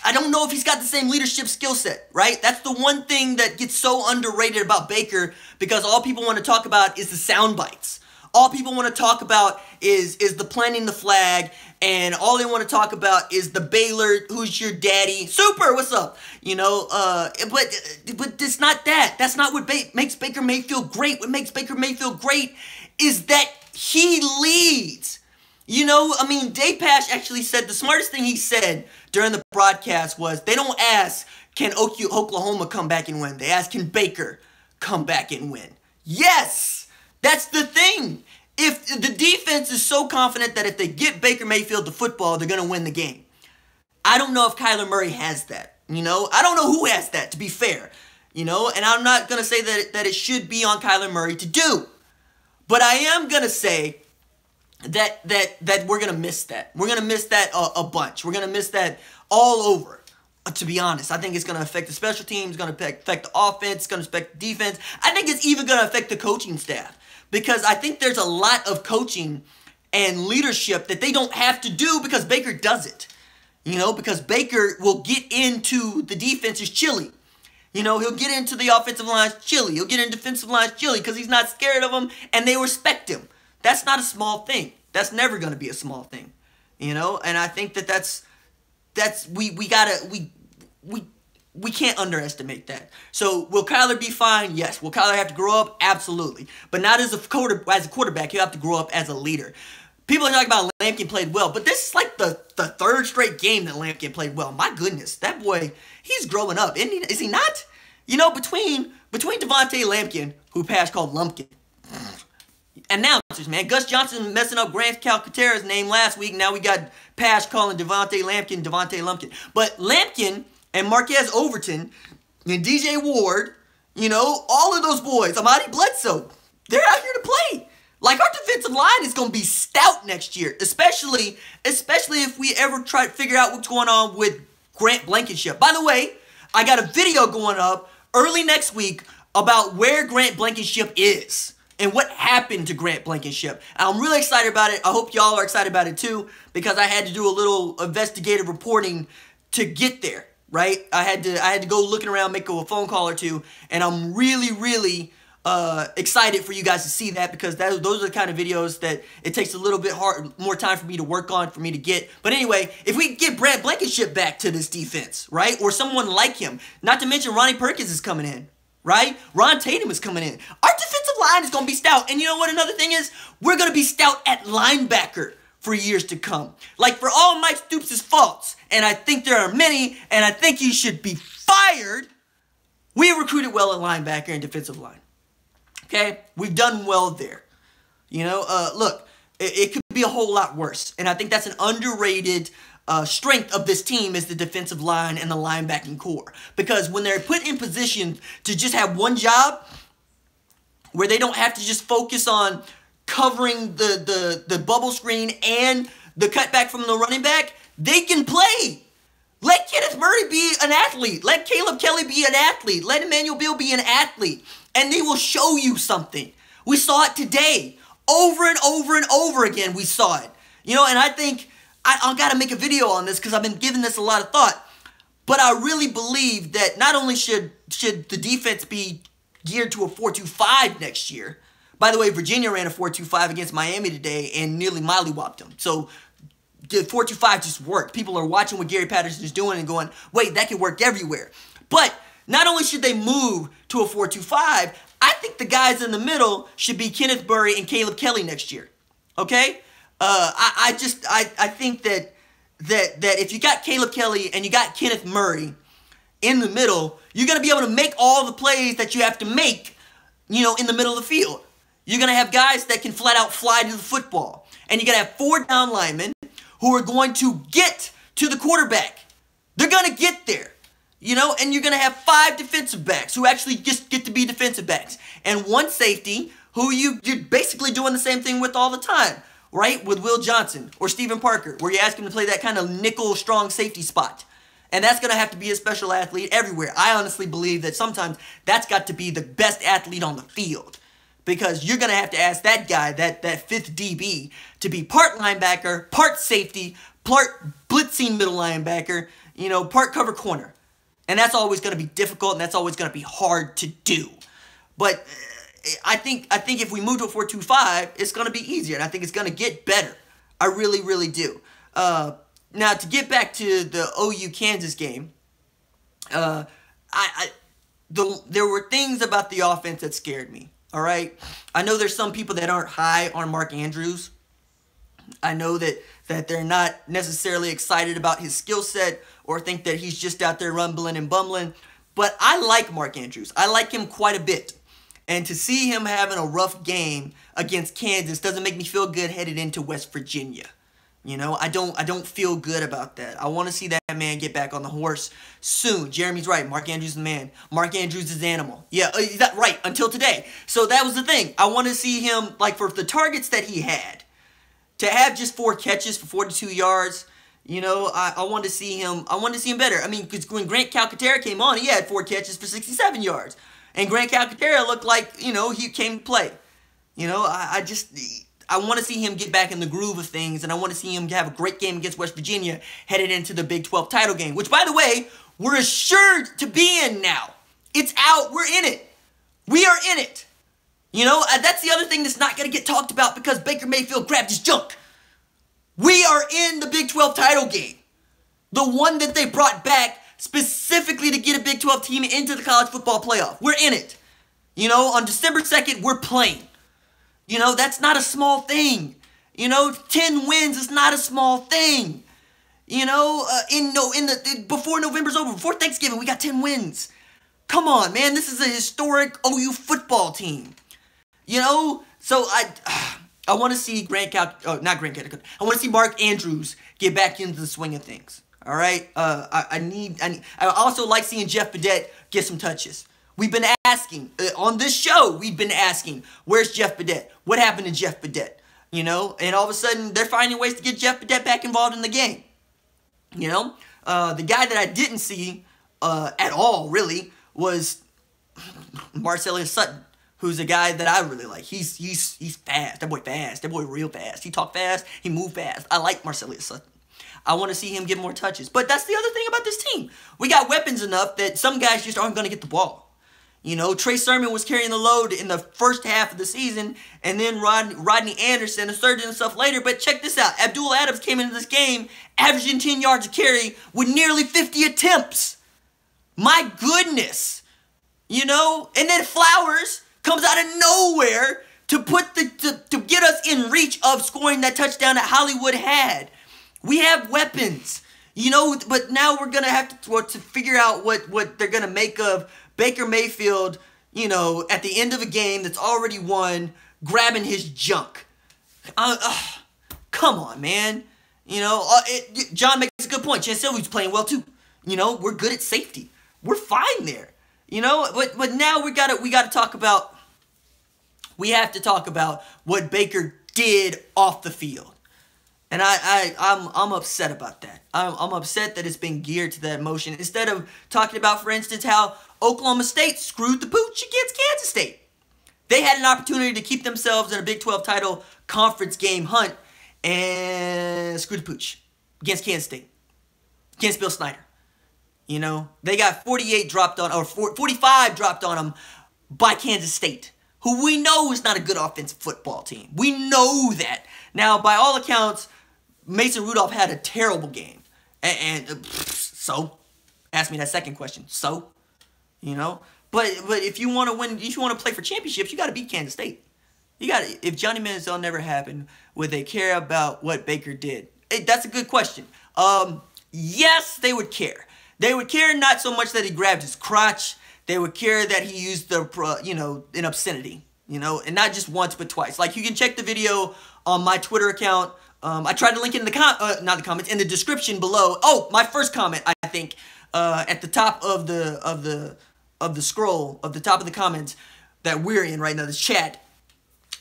I don't know if he's got the same leadership skill set, right? That's the one thing that gets so underrated about Baker, because all people want to talk about is the sound bites. All people want to talk about is the planting the flag, and all they want to talk about is the Baylor, who's your daddy, super, what's up? You know, but it's not that. That's not what makes Baker Mayfield great. What makes Baker Mayfield great is that he leads. You know, I mean, Dave Pasch actually said the smartest thing he said during the broadcast was they don't ask, can Oklahoma come back and win? They ask, can Baker come back and win? Yes! That's the thing. If the defense is so confident that if they get Baker Mayfield the football, they're going to win the game. I don't know if Kyler Murray has that. You know, I don't know who has that, to be fair. You know, and I'm not going to say that it should be on Kyler Murray to do. But I am going to say that we're going to miss that. We're going to miss that a bunch. We're going to miss that all over. To be honest, I think it's going to affect the special teams, going to affect the offense, it's going to affect the defense. I think it's even going to affect the coaching staff. Because I think there's a lot of coaching and leadership that they don't have to do because Baker does it. You know, because Baker will get into the defense's chili. You know, he'll get into the offensive line's chili. He'll get into defensive line's chili because he's not scared of them and they respect him. That's not a small thing. That's never going to be a small thing. You know, and I think we can't underestimate that. So, will Kyler be fine? Yes. Will Kyler have to grow up? Absolutely. But not as a quarterback. He'll have to grow up as a leader. People are talking about Lampkin played well, but this is like the third straight game that Lampkin played well. My goodness, that boy, he's growing up, isn't he? Is he not? You know, between Devontae Lampkin, who Pasch called Lumpkin, announcers, man. Gus Johnson messing up Grant Calcaterra's name last week. Now we got Pash calling Devontae Lampkin. But Lampkin and Marquez Overton and DJ Ward, you know, all of those boys, Amadi Bledsoe, they're out here to play. Like, our defensive line is going to be stout next year, especially if we ever try to figure out what's going on with Grant Blankenship. By the way, I got a video going up early next week about where Grant Blankenship is and what happened to Grant Blankenship. I'm really excited about it. I hope y'all are excited about it too, because I had to do a little investigative reporting to get there, right? I had to go looking around, make a phone call or two, and I'm really excited for you guys to see that, because those are the kind of videos that it takes a little bit more time for me to work on, for me to get. But anyway, if we get Brad Blankenship back to this defense, right, or someone like him, not to mention Ronnie Perkins is coming in, right? Ron Tatum is coming in. Our defensive line is going to be stout. And you know what another thing is? We're going to be stout at linebacker for years to come. Like, for all Mike Stoops' faults, and I think there are many, and I think he should be fired, we recruited well at linebacker and defensive line. Okay? We've done well there. You know, look, it could be a whole lot worse. And I think that's an underrated strength of this team, is the defensive line and the linebacking core. Because when they're put in position to just have one job, where they don't have to just focus on covering the bubble screen and the cutback from the running back, they can play. Let Kenneth Murray be an athlete. Let Caleb Kelly be an athlete. Let Emmanuel Beal be an athlete. And they will show you something. We saw it today. Over and over and over again, we saw it. You know, and I think I've got to make a video on this, because I've been giving this a lot of thought. But I really believe that not only should the defense be geared to a 4-2-5 next year. By the way, Virginia ran a 4-2-5 against Miami today and nearly mollywopped them. So the 4-2-5 just worked. People are watching what Gary Patterson is doing and going, wait, that could work everywhere. But not only should they move to a 4-2-5, I think the guys in the middle should be Kenneth Murray and Caleb Kelly next year. Okay? I think that if you got Caleb Kelly and you got Kenneth Murray in the middle, you're going to be able to make all the plays that you have to make, you know, in the middle of the field. You're going to have guys that can flat out fly to the football. And you're going to have 4 down linemen who are going to get to the quarterback. They're going to get there. You know, and you're going to have 5 defensive backs who actually just get to be defensive backs. And 1 safety who you're basically doing the same thing with all the time, right? With Will Johnson or Stephen Parker, where you ask him to play that kind of nickel strong safety spot. And that's going to have to be a special athlete everywhere. I honestly believe that sometimes that's got to be the best athlete on the field. Because you're going to have to ask that guy, that 5th DB, to be part linebacker, part safety, part blitzing middle linebacker, you know, part cover corner. And that's always going to be difficult, and that's always going to be hard to do. But I think if we move to a 4-2-5, it's going to be easier, and I think it's going to get better. I really, really do. Now, to get back to the OU-Kansas game, there were things about the offense that scared me, all right? I know there's some people that aren't high on Mark Andrews. I know that they're not necessarily excited about his skill set or think that he's just out there rumbling and bumbling. But I like Mark Andrews. I like him quite a bit. And to see him having a rough game against Kansas doesn't make me feel good headed into West Virginia. You know, I don't feel good about that. I want to see that man get back on the horse soon. Jeremy's right. Mark Andrews is the man. Mark Andrews is animal. Yeah, that's right, until today. So that was the thing. I want to see him, like, for the targets that he had, to have just 4 catches for 42 yards, you know, I want to see him. I want to see him better. I mean, because when Grant Calcaterra came on, he had 4 catches for 67 yards. And Grant Calcaterra looked like, you know, he came to play. You know, I want to see him get back in the groove of things, and I want to see him have a great game against West Virginia headed into the Big 12 title game, which, by the way, we're assured to be in now. It's out. We're in it. We are in it. You know, that's the other thing that's not going to get talked about because Baker Mayfield grabbed his junk. We are in the Big 12 title game. The one that they brought back specifically to get a Big 12 team into the college football playoff. We're in it. You know, on December 2nd, we're playing. You know, that's not a small thing. You know, 10 wins is not a small thing. You know, before November's over, before Thanksgiving, we got 10 wins. Come on, man. This is a historic OU football team. You know, So I want to see not Grant Cal. I want to see Mark Andrews get back into the swing of things. All right. I also like seeing Jeff Badette get some touches. We've been asking on this show. We've been asking, where's Jeff Badette? What happened to Jeff Badette? You know, and all of a sudden they're finding ways to get Jeff Badette back involved in the game. You know, the guy that I didn't see at all really was Marcellus Sutton, who's a guy that I really like. He's fast. That boy fast. That boy real fast. He talk fast. He move fast. I like Marcellus Sutton. I want to see him get more touches. But that's the other thing about this team. We got weapons enough that some guys just aren't going to get the ball. You know, Trey Sermon was carrying the load in the first half of the season, and then Rodney Anderson asserted himself later. But check this out. Abdul Adams came into this game averaging 10 yards a carry with nearly 50 attempts. My goodness. You know, and then Flowers comes out of nowhere to to get us in reach of scoring that touchdown that Hollywood had. We have weapons, you know, but now we're going to have to figure out what they're going to make of Baker Mayfield, you know, at the end of a game that's already won, grabbing his junk. Come on, man. You know, John makes a good point. Chancelli's playing well, too. You know, we're good at safety. We're fine there. You know, but now we gotta talk about, we have to talk about what Baker did off the field. And I'm upset about that. I'm upset that it's been geared to that motion instead of talking about, for instance, how Oklahoma State screwed the pooch against Kansas State. They had an opportunity to keep themselves in a Big 12 title conference game hunt and screwed the pooch against Kansas State, against Bill Snyder. You know, they got 45 dropped on them by Kansas State, who we know is not a good offensive football team. We know that. Now, by all accounts, Mason Rudolph had a terrible game. And so, ask me that second question. So, you know, but if you want to win, if you want to play for championships, you got to beat Kansas State. If Johnny Manziel never happened, would they care about what Baker did? That's a good question. Yes, they would care. They would care not so much that he grabbed his crotch. They would care that he used an obscenity, you know, and not just once but twice. Like, you can check the video on my Twitter account. I tried to link it in in the description below. Oh, my first comment, I think, at the top of the scroll, of the top of the comments that we're in right now, this chat.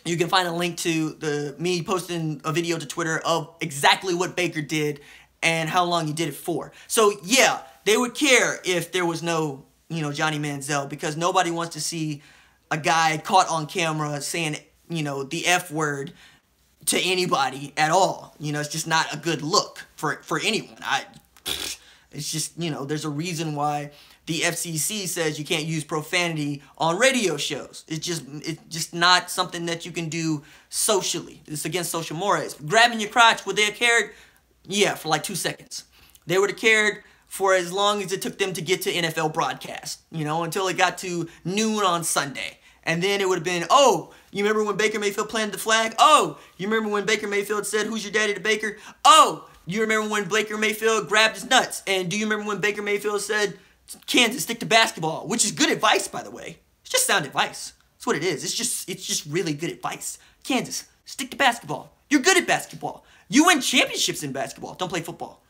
You can find a link to me posting a video to Twitter of exactly what Baker did and how long he did it for. So yeah, they would care if there was no, you know, Johnny Manziel, because nobody wants to see a guy caught on camera saying, you know, the F word to anybody at all. You know, it's just not a good look for anyone. It's just, you know, there's a reason why the FCC says you can't use profanity on radio shows. It's just not something that you can do socially. It's against social mores. Grabbing your crotch, would they have cared? Yeah, for like 2 seconds. They would have cared for as long as it took them to get to NFL broadcast, you know, until it got to noon on Sunday. And then it would have been, oh, you remember when Baker Mayfield planted the flag? Oh, you remember when Baker Mayfield said, "Who's your daddy?" to Baker? Oh, you remember when Baker Mayfield grabbed his nuts? And do you remember when Baker Mayfield said, "Kansas, stick to basketball," which is good advice, by the way. It's just sound advice. That's what it is. It's just really good advice. Kansas, stick to basketball. You're good at basketball. You win championships in basketball. Don't play football.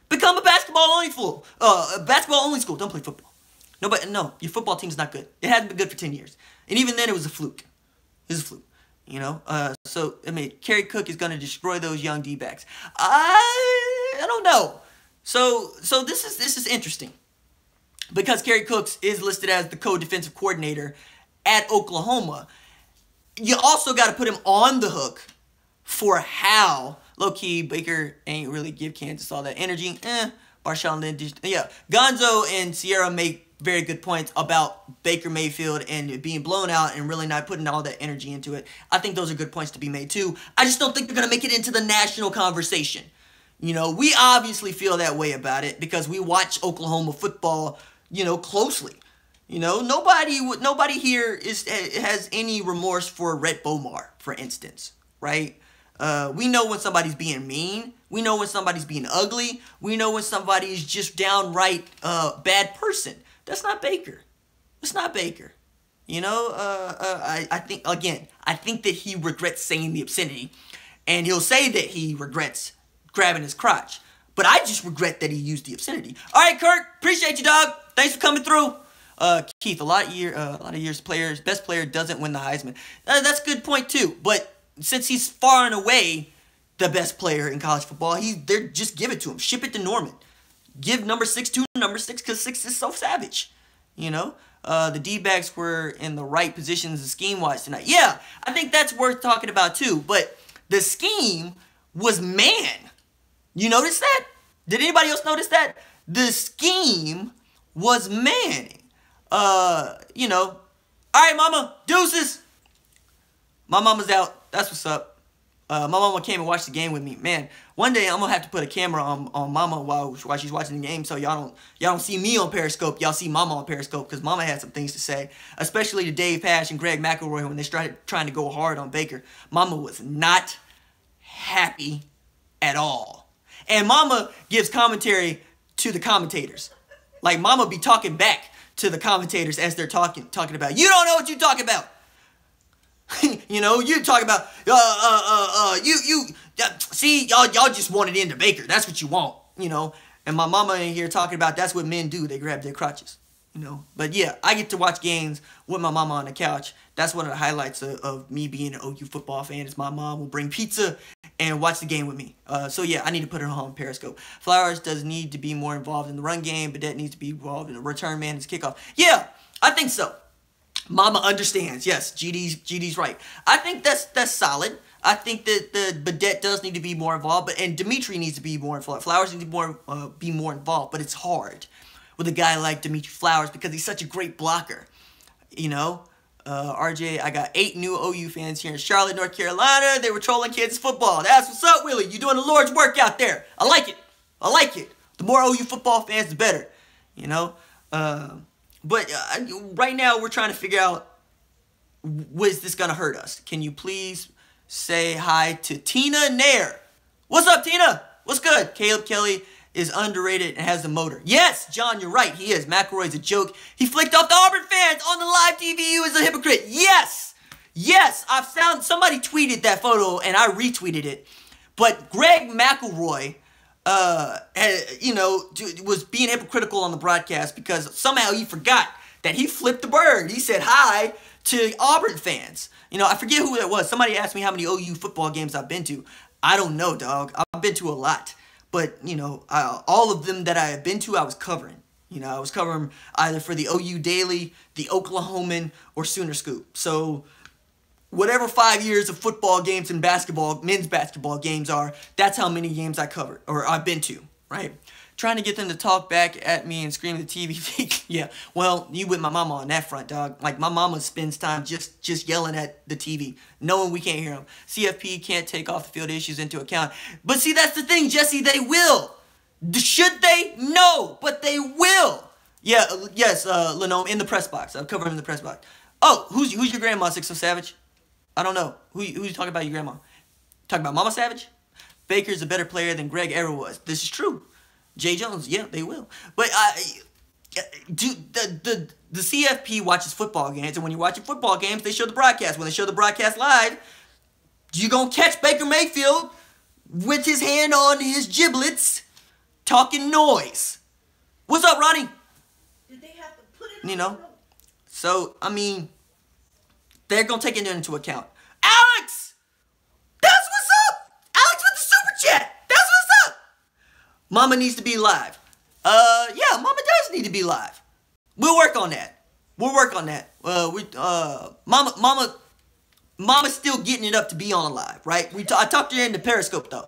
Become a basketball only school. Don't play football. No, your football team's not good. It hasn't been good for 10 years. And even then, it was a fluke. It was a fluke. You know? So, I mean, Kerry Cook is going to destroy those young D-backs. I don't know. So this is interesting, because Kerry Cooks is listed as the co-defensive coordinator at Oklahoma. You also got to put him on the hook for how low-key Baker ain't really give Kansas all that energy. Marshawn Lynch, yeah. Gonzo and Sierra make very good points about Baker Mayfield and being blown out and really not putting all that energy into it. I think those are good points to be made too. I just don't think they're going to make it into the national conversation. You know, we obviously feel that way about it because we watch Oklahoma football, you know, closely. You know, nobody here has any remorse for Rhett Bomar, for instance, right? We know when somebody's being mean. We know when somebody's being ugly. We know when somebody's just downright bad person. That's not Baker. That's not Baker. I think, again, I think that he regrets saying the obscenity. And he'll say that he regrets grabbing his crotch. But I just regret that he used the obscenity. All right, Kirk, appreciate you, dog. Thanks for coming through. Keith, a lot of years best player doesn't win the Heisman. That's a good point, too. But since he's far and away the best player in college football, they're just give it to him. Ship it to Norman. Give number 6 to number 6 because 6 is so savage. The D-backs were in the right positions scheme-wise tonight. Yeah, I think that's worth talking about too. But the scheme was man. You notice that? Did anybody else notice that? The scheme was man. All right, mama, deuces. My mama's out. That's what's up. My mama came and watched the game with me. Man, one day I'm gonna have to put a camera on mama while she's watching the game, so y'all don't see me on Periscope. Y'all see mama on Periscope because mama had some things to say, especially to Dave Pash and Greg McElroy when they started trying to go hard on Baker. Mama was not happy at all, and mama gives commentary to the commentators. Like mama be talking back to the commentators as they're talking about. You don't know what you're talking about. You talk about, see, y'all just want it into Baker. That's what you want, And my mama in here talking about that's what men do. They grab their crotches, But yeah, I get to watch games with my mama on the couch. That's one of the highlights of me being an OU football fan is my mom will bring pizza and watch the game with me. So yeah, I need to put her on Periscope. Flowers does need to be more involved in the run game, but that needs to be involved in the return man and kickoff. Yeah, I think so. Mama understands. Yes, GD's right. I think that's solid. I think that the Badette does need to be more involved, and Dimitri needs to be more involved. Flowers needs to be more involved, but it's hard with a guy like Dimitri Flowers because he's such a great blocker. RJ, I got 8 new OU fans here in Charlotte, North Carolina. They were trolling Kansas football. That's what's up, Willie. You doing the Lord's work out there. I like it. The more OU football fans, the better. But right now, we're trying to figure out, was this going to hurt us? Can you please say hi to Tina Nair? What's up, Tina? What's good? Caleb Kelly is underrated and has the motor. Yes, John, you're right. He is. McElroy's a joke. He flicked off the Auburn fans on the live TV. He was a hypocrite. Yes. Somebody tweeted that photo, and I retweeted it. But Greg McElroy was being hypocritical on the broadcast because somehow he forgot that he flipped the bird. He said hi to Auburn fans. I forget who that was. Somebody asked me how many OU football games I've been to. I don't know, dog. I've been to a lot. But, all of them that I have been to, I was covering. I was covering either for the OU Daily, the Oklahoman, or Sooner Scoop. So whatever 5 years of football games and men's basketball games are, that's how many games I covered, or I've been to, right? Trying to get them to talk back at me and scream at the TV. Yeah, well, you with my mama on that front, dog. Like, my mama spends time just yelling at the TV, knowing we can't hear them. CFP can't take off the field issues into account. But see, that's the thing, Jesse, they will. Should they? No, but they will. Yeah, yes, Lenome, in the press box. I'll cover him in the press box. Oh, who's your grandma, Six So Savage? I don't know. Who you talking about, your grandma? Talking about Mama Savage? Baker's a better player than Greg ever was. This is true. Jay Jones, yeah, they will. But the CFP watches football games, and when you're watching football games, they show the broadcast. When they show the broadcast live, you're going to catch Baker Mayfield with his hand on his giblets talking noise. What's up, Ronnie? Did they have to put it on? So, I mean, they're going to take it into account. Alex! That's what's up! Alex with the super chat! That's what's up! Mama needs to be live. Yeah, Mama does need to be live. We'll work on that. Mama's still getting it up to be on live, right? I talked to her into Periscope, though.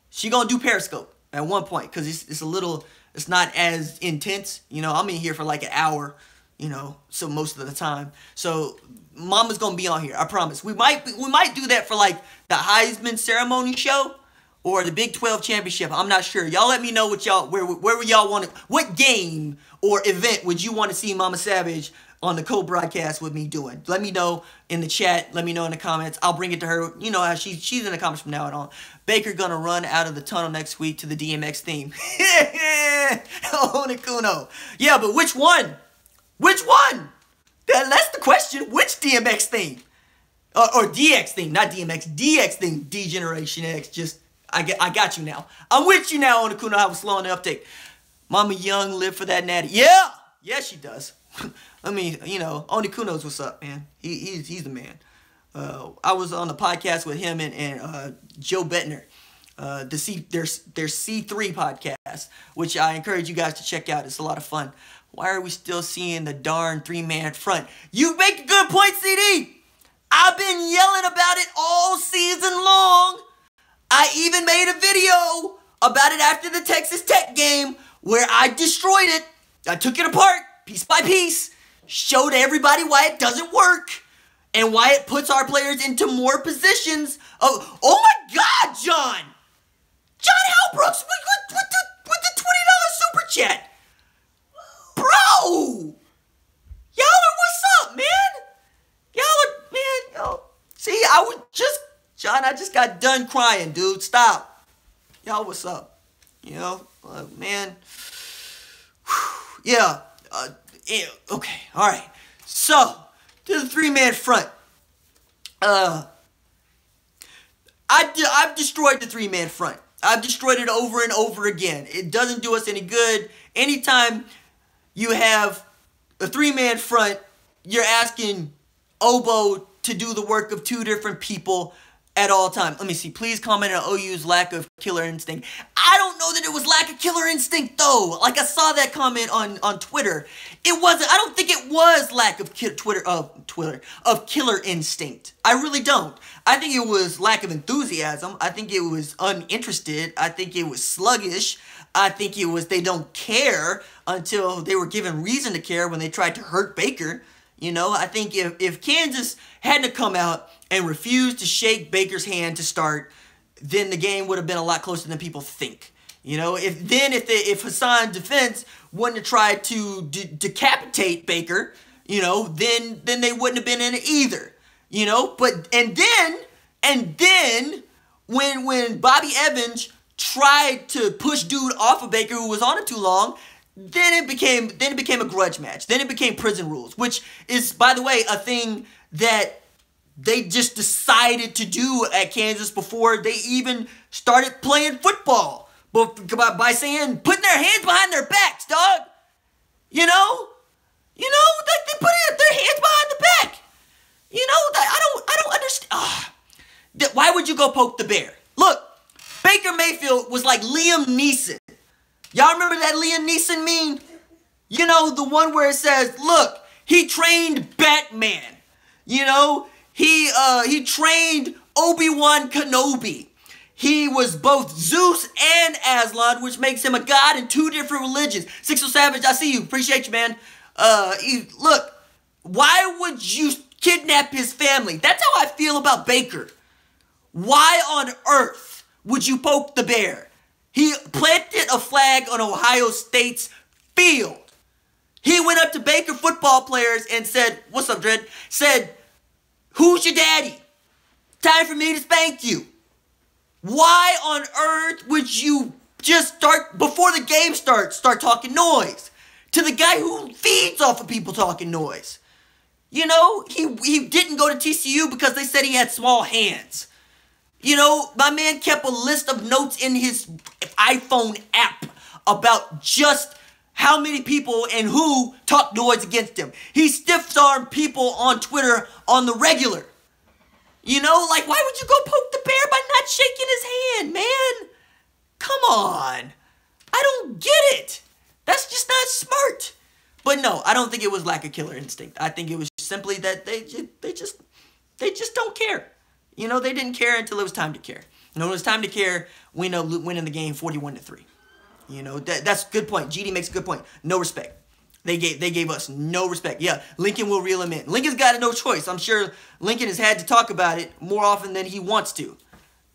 She going to do Periscope at one point, because it's not as intense. I'm in here for like an hour, so most of the time. So Mama's gonna be on here, I promise. We might do that for like the Heisman ceremony show or the Big 12 championship. I'm not sure. Y'all let me know where y'all want to, what game or event would you want to see Mama Savage on the co-broadcast with me doing. Let me know in the chat. Let me know in the comments. I'll bring it to her. You know how she's in the comments from now on. Baker gonna run out of the tunnel next week to the DMX theme. Oh, Nikuno. Yeah, but which one? Which one? That's the question. Which DMX thing? Or DX thing, not DMX. DX thing, D-Generation X. Just, I got you now. I'm with you now on the Kuno. I was slow on the uptake. Mama Young live for that natty. Yeah! Yeah, she does. I mean, you know, Oni Kuno's what's up, man. He's the man. I was on the podcast with him and Joe Bettner. Their C3 podcast, which I encourage you guys to check out. It's a lot of fun. Why are we still seeing the darn three-man front? You make a good point, CD. I've been yelling about it all season long. I even made a video about it after the Texas Tech game where I destroyed it. I took it apart piece by piece, showed everybody why it doesn't work and why it puts our players into more positions of, oh my God, John Halbrooks with the $20 super chat. Bro, y'all are what's up, man? Yo. See, John, I just got done crying, dude. Stop. Y'all, what's up? You know, man. Yeah. Okay. All right. So, to the three-man front. I've destroyed the three-man front. I've destroyed it over and over again. It doesn't do us any good. Anytime you have a three-man front, you're asking Obo to do the work of two different people at all times. Let me see. Please comment on OU's lack of killer instinct. I don't know that it was lack of killer instinct, though. Like, I saw that comment on Twitter. It wasn't. I don't think it was lack of killer instinct. I really don't. I think it was lack of enthusiasm. I think it was uninterested. I think it was sluggish. I think it was they don't care until they were given reason to care when they tried to hurt Baker. You know, I think if Kansas hadn't come out and refused to shake Baker's hand to start, then the game would have been a lot closer than people think. You know, if Hassan's defense wouldn't have tried to decapitate Baker, you know, then they wouldn't have been in it either. You know, but and then when Bobby Evans tried to push dude off of Baker who was on it too long, then it became a grudge match. Then it became prison rules, which is, by the way, a thing that they just decided to do at Kansas before they even started playing football. But by saying, putting their hands behind their backs, dog. You know, like they put their hands behind the back. You know, I don't understand. Why would you go poke the bear? Look, Baker Mayfield was like Liam Neeson. Y'all remember that Liam Neeson meme? You know, the one where it says, look, he trained Batman. You know, he trained Obi-Wan Kenobi. He was both Zeus and Aslan, which makes him a god in two different religions. Sixo Savage, I see you. Appreciate you, man. Look, why would you kidnap his family? That's how I feel about Baker. Why on earth would you poke the bear? He planted a flag on Ohio State's field. He went up to Baker football players and said, what's up, Dredd? Said, who's your daddy? Time for me to spank you. Why on earth would you just start, before the game starts, start talking noise to the guy who feeds off of people talking noise? You know, he didn't go to TCU because they said he had small hands. You know, my man kept a list of notes in his iPhone app about just how many people and who talked noise against him. He stiff-armed people on Twitter on the regular. You know, like, why would you go poke the bear by not shaking his hand, man? Come on. I don't get it. That's just not smart. But no, I don't think it was lack of killer instinct. I think it was simply that they just don't care. You know, they didn't care until it was time to care. And when it was time to care, we know winning the game 41-3. You know, that's a good point. GD makes a good point. No respect. They gave us no respect. Yeah, Lincoln will reel him in. Lincoln's got no choice. I'm sure Lincoln has had to talk about it more often than he wants to.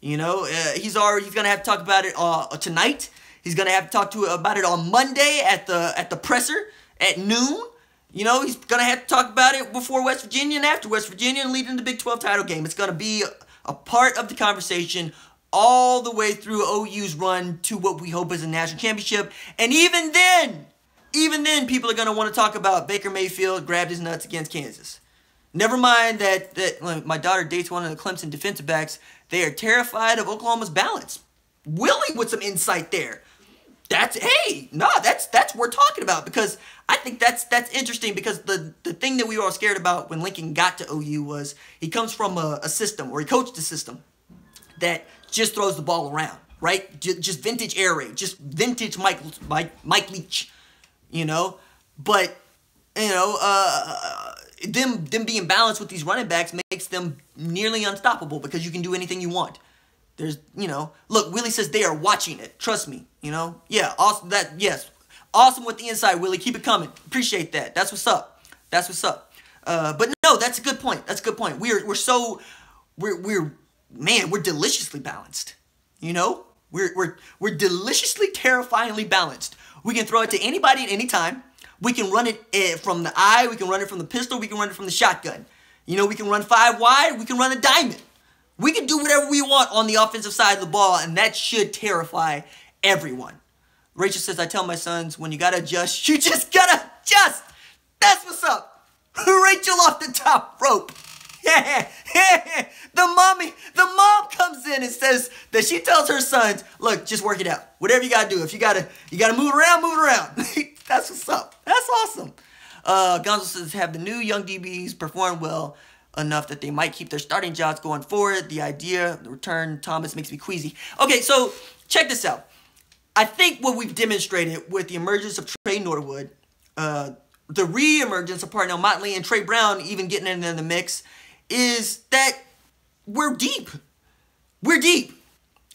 You know, he's going to have to talk about it tonight. He's going to have to talk about it on Monday at the presser at noon. You know, he's going to have to talk about it before West Virginia and after West Virginia and leading the Big 12 title game. It's going to be a part of the conversation all the way through OU's run to what we hope is a national championship. And even then, even then, people are going to want to talk about Baker Mayfield grabbed his nuts against Kansas. Never mind that my daughter dates one of the Clemson defensive backs. They are terrified of Oklahoma's balance. Willie with some insight there. That's what we're talking about, because I think that's interesting, because the thing that we were all scared about when Lincoln got to OU was he comes from a system, or he coached a system that just throws the ball around, right? Just vintage air raid, just vintage Mike Leach, you know. But you know, them being balanced with these running backs makes them nearly unstoppable, because you can do anything you want. There's, you know, look, Willie says they are watching it. Trust me, you know. Yeah, awesome. Awesome with the inside, Willie. Keep it coming. Appreciate that. That's what's up. That's what's up. But no, that's a good point. That's a good point. We're deliciously balanced. You know, we're deliciously, terrifyingly balanced. We can throw it to anybody at any time. We can run it from the eye. We can run it from the pistol. We can run it from the shotgun. You know, we can run 5 wide. We can run a diamond. We can do whatever we want on the offensive side of the ball, and that should terrify everyone. Rachel says, I tell my sons, when you got to adjust, you just got to adjust. That's what's up. Rachel off the top rope. Yeah. The mom comes in and says that she tells her sons, look, just work it out. Whatever you got to do. If you got to move it around. That's what's up. That's awesome. Gonzo says, have the new young DBs perform well enough that they might keep their starting jobs going forward. The idea, the return, Thomas makes me queasy. Okay, so check this out. I think what we've demonstrated with the emergence of Trey Norwood, the re-emergence of Parnell Motley and Trey Brown even getting in the mix, is that we're deep. We're deep.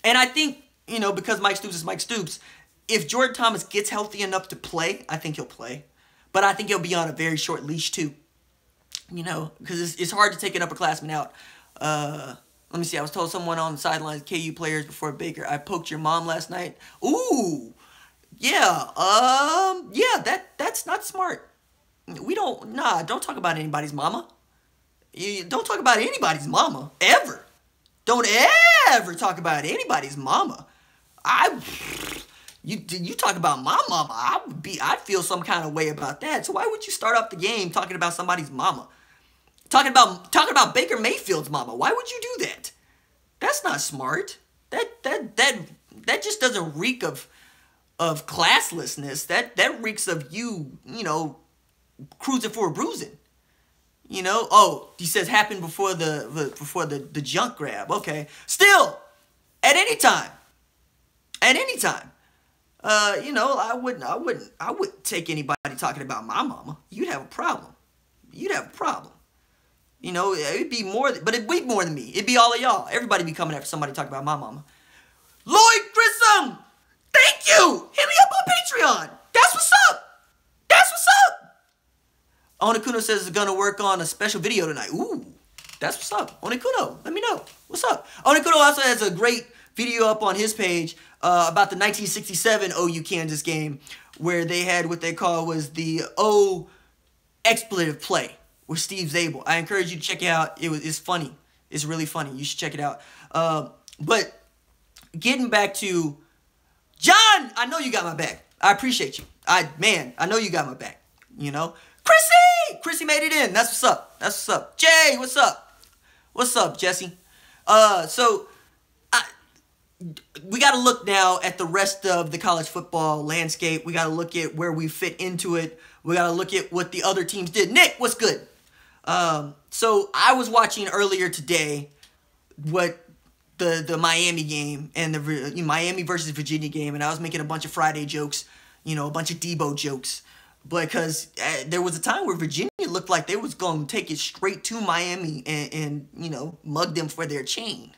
And I think, you know, because Mike Stoops is Mike Stoops, if Jordan Thomas gets healthy enough to play, I think he'll play. But I think he'll be on a very short leash too. You know, because it's hard to take an upperclassman out. Let me see. I was told someone on the sidelines, KU players before Baker, I poked your mom last night. Ooh. Yeah. That's not smart. Don't talk about anybody's mama. Don't talk about anybody's mama. Ever. Don't ever talk about anybody's mama. You talk about my mama, I'd feel some kind of way about that. So why would you start off the game talking about somebody's mama? Talking about Baker Mayfield's mama. Why would you do that? That's not smart. That just doesn't reek of classlessness. That reeks of you know, cruising for a bruising. You know? Oh, he says happened before the junk grab. Okay. Still, at any time. You know, I wouldn't take anybody talking about my mama. You'd have a problem. You know, it'd be more, but it'd be more than me. It'd be all of y'all. Everybody be coming after somebody talking about my mama. Lloyd Grissom, thank you. Hit me up on Patreon. That's what's up. Onikuno says it's gonna work on a special video tonight. Ooh, that's what's up. Onikuno, let me know. What's up? Onikuno also has a great video up on his page about the 1967 OU Kansas game, where they had what they call was the O expletive play with Steve Zabel. I encourage you to check it out. It's funny. It's really funny. You should check it out. But getting back to John, I know you got my back. I appreciate you. I know you got my back. You know, Chrissy made it in. That's what's up. Jay, what's up, Jesse? So we got to look now at the rest of the college football landscape. We got to look at where we fit into it. We got to look at what the other teams did. Nick, what's good? So I was watching earlier today what the Miami game and the Miami versus Virginia game, and I was making a bunch of Friday jokes, you know, a bunch of Debo jokes, because there was a time where Virginia looked like they was going to take it straight to Miami and you know, mug them for their chain.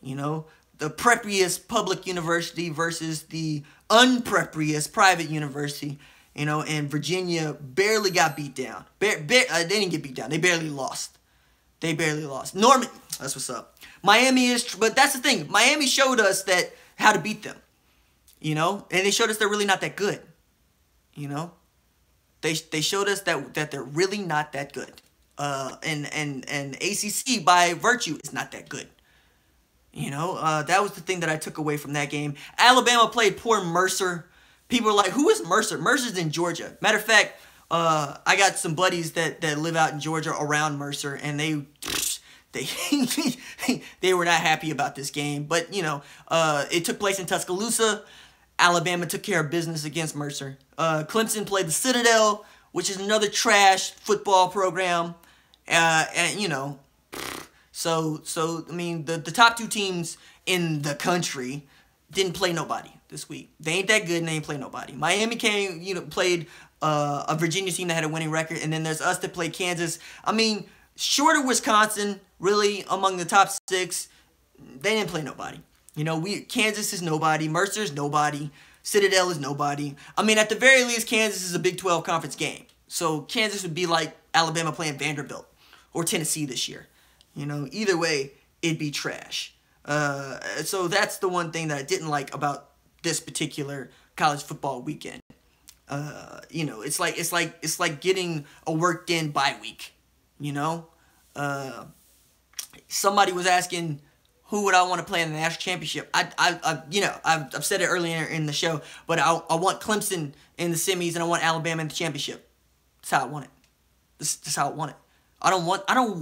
You know, the preppiest public university versus the unpreppiest private university. You know, and Virginia barely got beat down. They didn't get beat down. They barely lost. Norman, that's what's up. Miami is, but that's the thing. Miami showed us that how to beat them. You know, and they showed us they're really not that good. You know, they showed us that they're really not that good. And ACC by virtue is not that good. You know, that was the thing that I took away from that game. Alabama played poor Mercer. People are like, who is Mercer? Mercer's in Georgia. Matter of fact, I got some buddies that live out in Georgia around Mercer, and they they were not happy about this game. But, you know, it took place in Tuscaloosa. Alabama took care of business against Mercer. Clemson played the Citadel, which is another trash football program. And, you know, so I mean, the top two teams in the country didn't play nobody this week. They ain't that good, and they ain't play nobody. Miami played a Virginia team that had a winning record, and then there's us that played Kansas. I mean, short of Wisconsin, really, among the top 6, they didn't play nobody. You know, Kansas is nobody. Mercer's nobody. Citadel is nobody. I mean, at the very least, Kansas is a Big 12 conference game. So Kansas would be like Alabama playing Vanderbilt or Tennessee this year. You know, either way, it'd be trash. So that's the one thing that I didn't like about this particular college football weekend. You know, it's like getting a worked in bye week. You know, somebody was asking, who would I want to play in the national championship? I've said it earlier in the show, but I want Clemson in the semis, and I want Alabama in the championship. That's how I want it. That's how I want it. I don't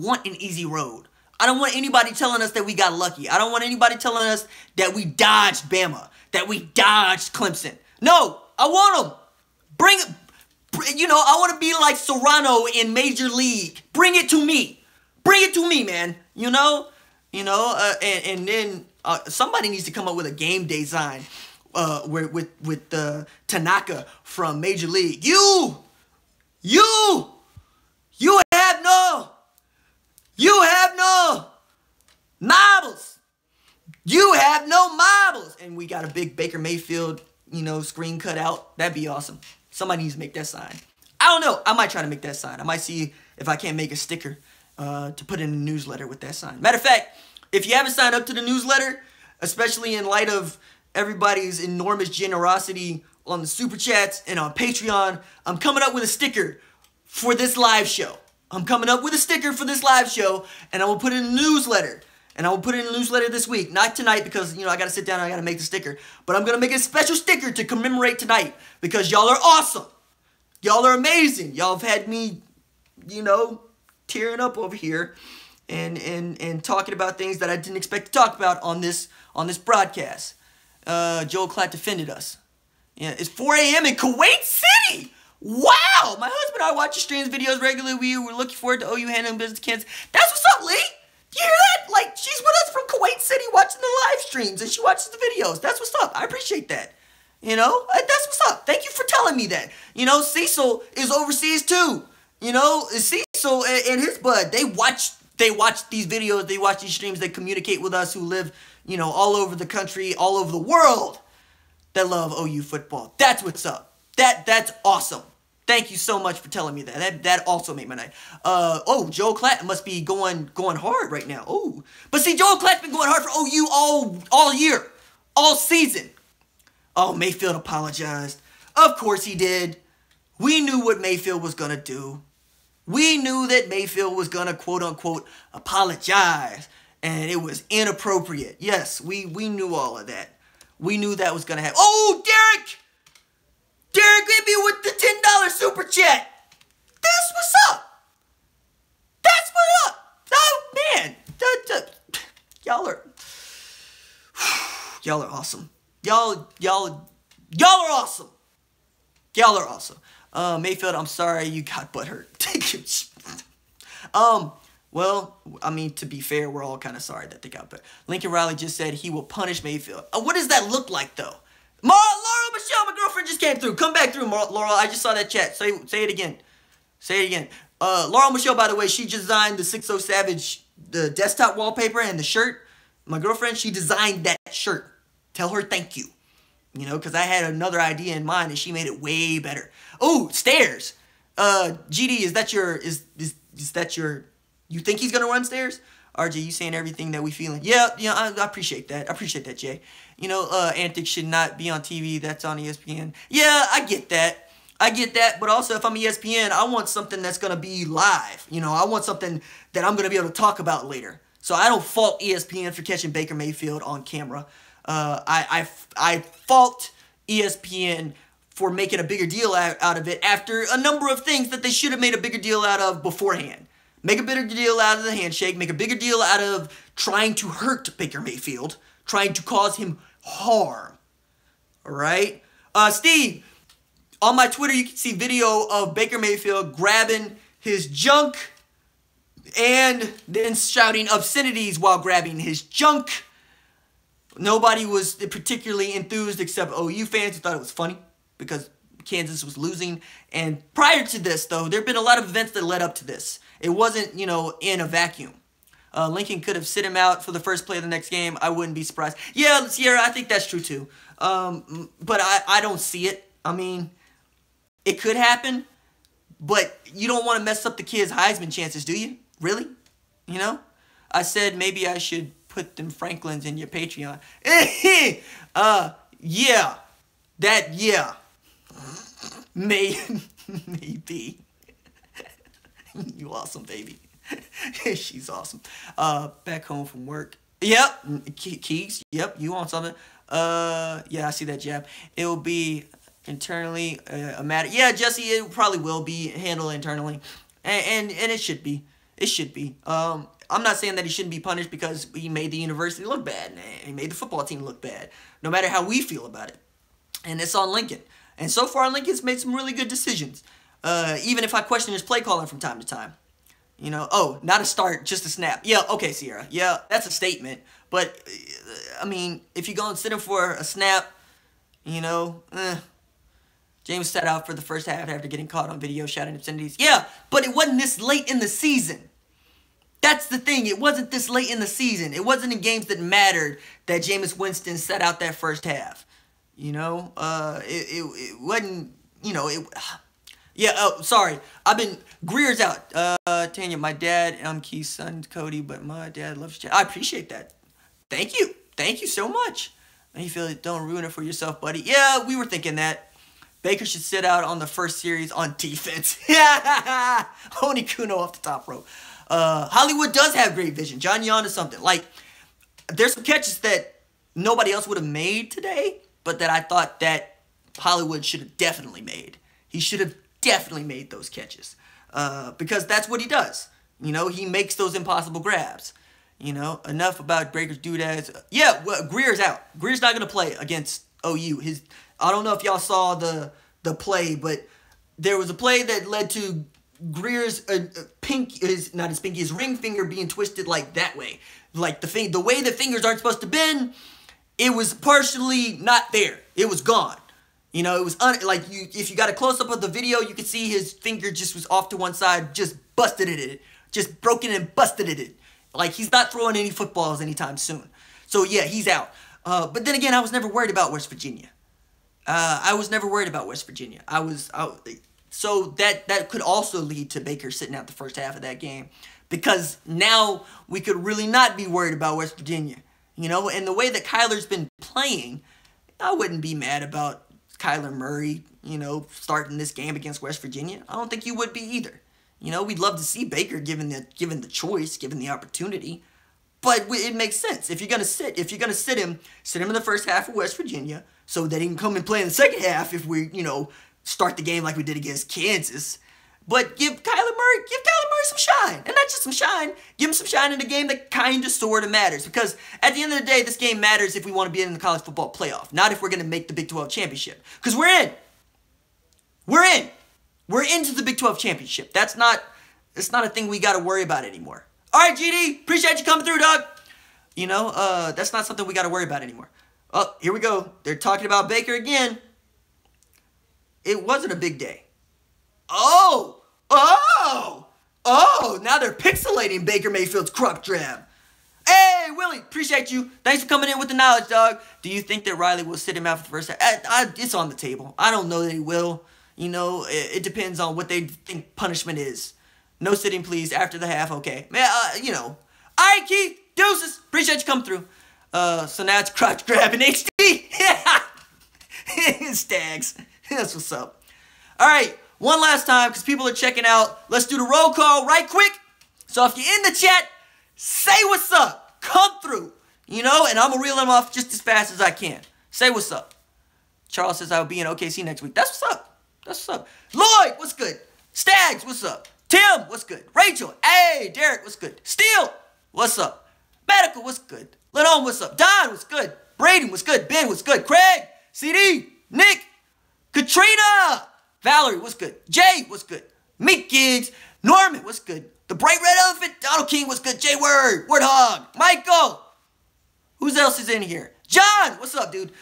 want an easy road. I don't want anybody telling us that we got lucky. I don't want anybody telling us that we dodged Bama, that we dodged Clemson. No, I want them. Bring it. You know, I want to be like Serrano in Major League. Bring it to me. Bring it to me, man. You know, and then somebody needs to come up with a game day sign with Tanaka from Major League. You have no marbles. You have no marbles. And we got a big Baker Mayfield, you know, screen cut out. That'd be awesome. Somebody needs to make that sign. I don't know. I might try to make that sign. I might see if I can't make a sticker to put in the newsletter with that sign. Matter of fact, if you haven't signed up to the newsletter, especially in light of everybody's enormous generosity on the Super Chats and on Patreon, I'm coming up with a sticker for this live show. I'm coming up with a sticker for this live show, and I will put it in the newsletter. And I will put it in the newsletter this week. Not tonight because, you know, I got to sit down and I got to make the sticker. But I'm going to make a special sticker to commemorate tonight because y'all are awesome. Y'all are amazing. Y'all have had me, you know, tearing up over here and talking about things that I didn't expect to talk about on this broadcast. Joel Klatt defended us. Yeah, it's 4 a.m. in Kuwait City. Wow. My husband and I watch your streams, videos regularly. We're looking forward to OU handling business Kansas. That's what's up, Lee. You hear that? Like, she's with us from Kuwait City watching the live streams, and she watches the videos. That's what's up. I appreciate that. You know, that's what's up. Thank you for telling me that. You know, Cecil is overseas too. You know, Cecil and his bud, they watch these videos, they watch these streams, they communicate with us who live, you know, all over the country, all over the world that love OU football. That's what's up. That's awesome. Thank you so much for telling me that. That also made my night. Joel Klatt must be going hard right now. Oh, but see, Joel Klatt's been going hard for OU all year, all season. Oh, Mayfield apologized. Of course he did. We knew what Mayfield was gonna do. We knew that Mayfield was gonna quote unquote apologize, and it was inappropriate. Yes, we knew all of that. We knew that was gonna happen. Oh, Derek hit me with the $10 super chat. That's what's up. That's what's up. Oh, man. Y'all are awesome. Y'all are awesome. Y'all are awesome. Mayfield, I'm sorry you got butthurt. Well, I mean, to be fair, we're all kind of sorry that they got butthurt. Lincoln Riley just said he will punish Mayfield. What does that look like, though? Laurel Michelle, my girlfriend just came through. Come back through, Laurel. I just saw that chat. Say it again. Say it again. Laurel Michelle, by the way, she designed the 60 Savage, the desktop wallpaper and the shirt. My girlfriend, she designed that shirt. Tell her thank you. You know, because I had another idea in mind and she made it way better. Oh, stairs. GD, is that your, you think he's going to run stairs? RJ, you saying everything that we feeling. Yeah, I appreciate that. I appreciate that, Jay. You know, antics should not be on TV. That's on ESPN. Yeah, I get that. But also, if I'm ESPN, I want something that's going to be live. You know, I want something that I'm going to be able to talk about later. So I don't fault ESPN for catching Baker Mayfield on camera. I fault ESPN for making a bigger deal out of it after a number of things that they should have made a bigger deal out of beforehand. Make a bigger deal out of the handshake. Make a bigger deal out of trying to hurt Baker Mayfield. Trying to cause him harm. Alright? Steve, on my Twitter you can see video of Baker Mayfield grabbing his junk and then shouting obscenities while grabbing his junk. Nobody was particularly enthused except OU fans who thought it was funny because Kansas was losing. And prior to this, though, there have been a lot of events that led up to this. It wasn't, in a vacuum. Lincoln could have sit him out for the first play of the next game. I wouldn't be surprised. Yeah, Sierra, I think that's true too. But I don't see it. I mean, it could happen, but you don't want to mess up the kid's Heisman chances, do you? Really? I said maybe I should put them Franklins in your Patreon. Yeah. Yeah. Maybe. You awesome, baby. She's awesome. Back home from work. Yep. Keeks. Yep. You want something? Yeah, I see that jab. It'll be internally a matter. Yeah, Jesse, it probably will be handled internally. And it should be. It should be. I'm not saying that he shouldn't be punished because he made the university look bad. He made the football team look bad. No matter how we feel about it. And it's on Lincoln. And so far, Lincoln's made some really good decisions. Even if I question his play calling from time to time. Oh, not a start, just a snap. Yeah, okay, Sierra. Yeah, that's a statement. But, I mean, if you're going to sit him for a snap, James sat out for the first half after getting caught on video shouting obscenities. Yeah, but it wasn't this late in the season. That's the thing. It wasn't this late in the season. It wasn't in games that mattered that Jameis Winston sat out that first half. It wasn't, yeah, oh, sorry. Greer's out. Tanya, my dad, I'm Keith's son, Cody, but my dad loves Chad. I appreciate that. Thank you. Thank you so much. Mayfield, don't ruin it for yourself, buddy. Yeah, we were thinking that. Baker should sit out on the first series on defense. Oni Kuno off the top rope. Hollywood does have great vision. John Yon is something. Like, there's some catches that nobody else would have made today, but that I thought that Hollywood should have definitely made. He should have definitely made those catches. Because that's what he does. He makes those impossible grabs. Enough about Baker's doodads. Yeah, well, Greer's out. Greer's not going to play against OU. I don't know if y'all saw the play, but there was a play that led to Greer's his ring finger being twisted like that way. Like the way the fingers aren't supposed to bend, it was partially not there. It was gone. It was if you got a close up of the video, you could see his finger just was off to one side, just busted at it. Just broken and busted at it. Like he's not throwing any footballs anytime soon. So yeah, he's out. But then again, I was never worried about West Virginia. So that could also lead to Baker sitting out the first half of that game. Because now we could really not be worried about West Virginia. And the way that Kyler's been playing, I wouldn't be mad about Kyler Murray, starting this game against West Virginia. I don't think you would be either. We'd love to see Baker given the choice, given the opportunity. But it makes sense. If you're gonna sit him in the first half of West Virginia, so that he can come and play in the second half if we, start the game like we did against Kansas. But give Kyler Murray some shine. And not just some shine. Give him some shine in a game that kind of sort of matters. Because at the end of the day, this game matters if we want to be in the college football playoff. Not if we're going to make the Big 12 championship. Because we're in. We're into the Big 12 championship. It's not a thing we got to worry about anymore. All right, GD. Appreciate you coming through, dog. That's not something we got to worry about anymore. Oh, here we go. They're talking about Baker again. It wasn't a big day. Oh, now they're pixelating Baker Mayfield's crop drab. Hey, Willie, appreciate you. Thanks for coming in with the knowledge, dog. Do you think that Riley will sit him out for the first half? It's on the table. I don't know that he will. It depends on what they think punishment is. No sitting, please, after the half, okay. Man, All right, Keith, deuces. Appreciate you coming through. So now it's crotch grabbing HD. Yeah. Stags. That's what's up. All right, one last time because people are checking out. Let's do the roll call right quick. So if you're in the chat, say what's up. Come through. And I'm going to reel them off just as fast as I can. Say what's up. Charles says I'll be in OKC next week. That's what's up. That's what's up. Lloyd, what's good? Stags, what's up? Tim, what's good? Rachel, hey, Derek, what's good? Steele, what's up? Medical, what's good? Lennon, what's up? Don, what's good? Braden, what's good? Ben, what's good? Craig, CD, Nick, Katrina, Valerie, what's good? Jay, what's good? Meek Gigs, Norman, what's good? The Bright Red Elephant, Donald King, what's good? Jay Word, Wordhog, Michael. Who else is in here? John, what's up, dude?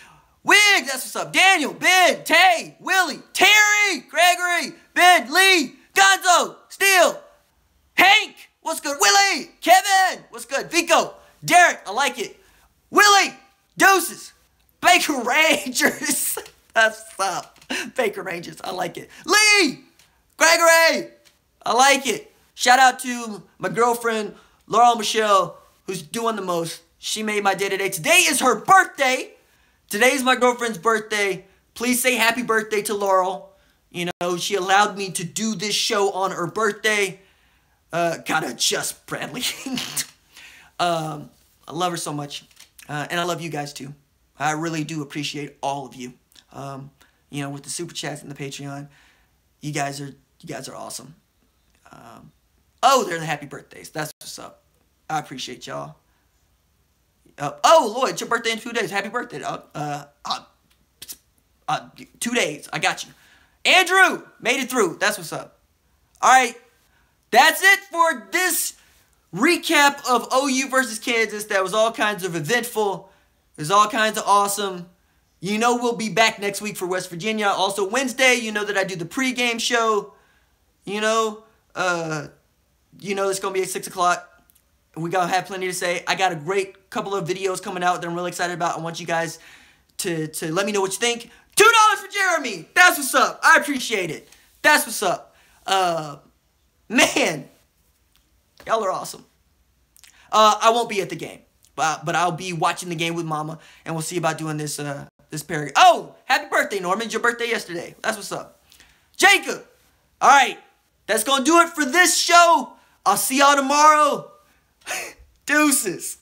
Wig, that's what's up. Daniel, Ben, Tay, Willie, Terry, Gregory, Ben, Lee, Gonzo, Steele, Hank, what's good? Willie, Kevin, what's good? Vico, Derek, I like it. Willie, Deuces, Baker Rangers, that's what's up. Baker Rangers, I like it. Lee, Gregory, I like it. Shout out to my girlfriend, Laurel Michelle, who's doing the most. She made my day today. Today is her birthday. Today's my girlfriend's birthday. Please say happy birthday to Laurel. You know, she allowed me to do this show on her birthday. Gotta adjust, Bradley. I love her so much. And I love you guys too. I really do appreciate all of you. You know, with the super chats and the Patreon, you guys are awesome. Oh, they're the happy birthdays. That's what's up. I appreciate y'all. Oh, Lloyd, it's your birthday in 2 days. Happy birthday. 2 days. I got you. Andrew made it through. That's what's up. All right. That's it for this recap of OU versus Kansas. That was all kinds of eventful. It was all kinds of awesome. You know we'll be back next week for West Virginia. Also Wednesday, you know that I do the pregame show. You know it's going to be at 6 o'clock. We're going to have plenty to say. I got a great couple of videos coming out that I'm really excited about. I want you guys to let me know what you think. $2 for Jeremy. That's what's up. I appreciate it. That's what's up. Man, y'all are awesome. I won't be at the game, but I'll be watching the game with Mama, and we'll see about doing this pairing. Oh, happy birthday, Norman. It's your birthday yesterday. That's what's up. Jacob. All right. That's going to do it for this show. I'll see y'all tomorrow. Deuces.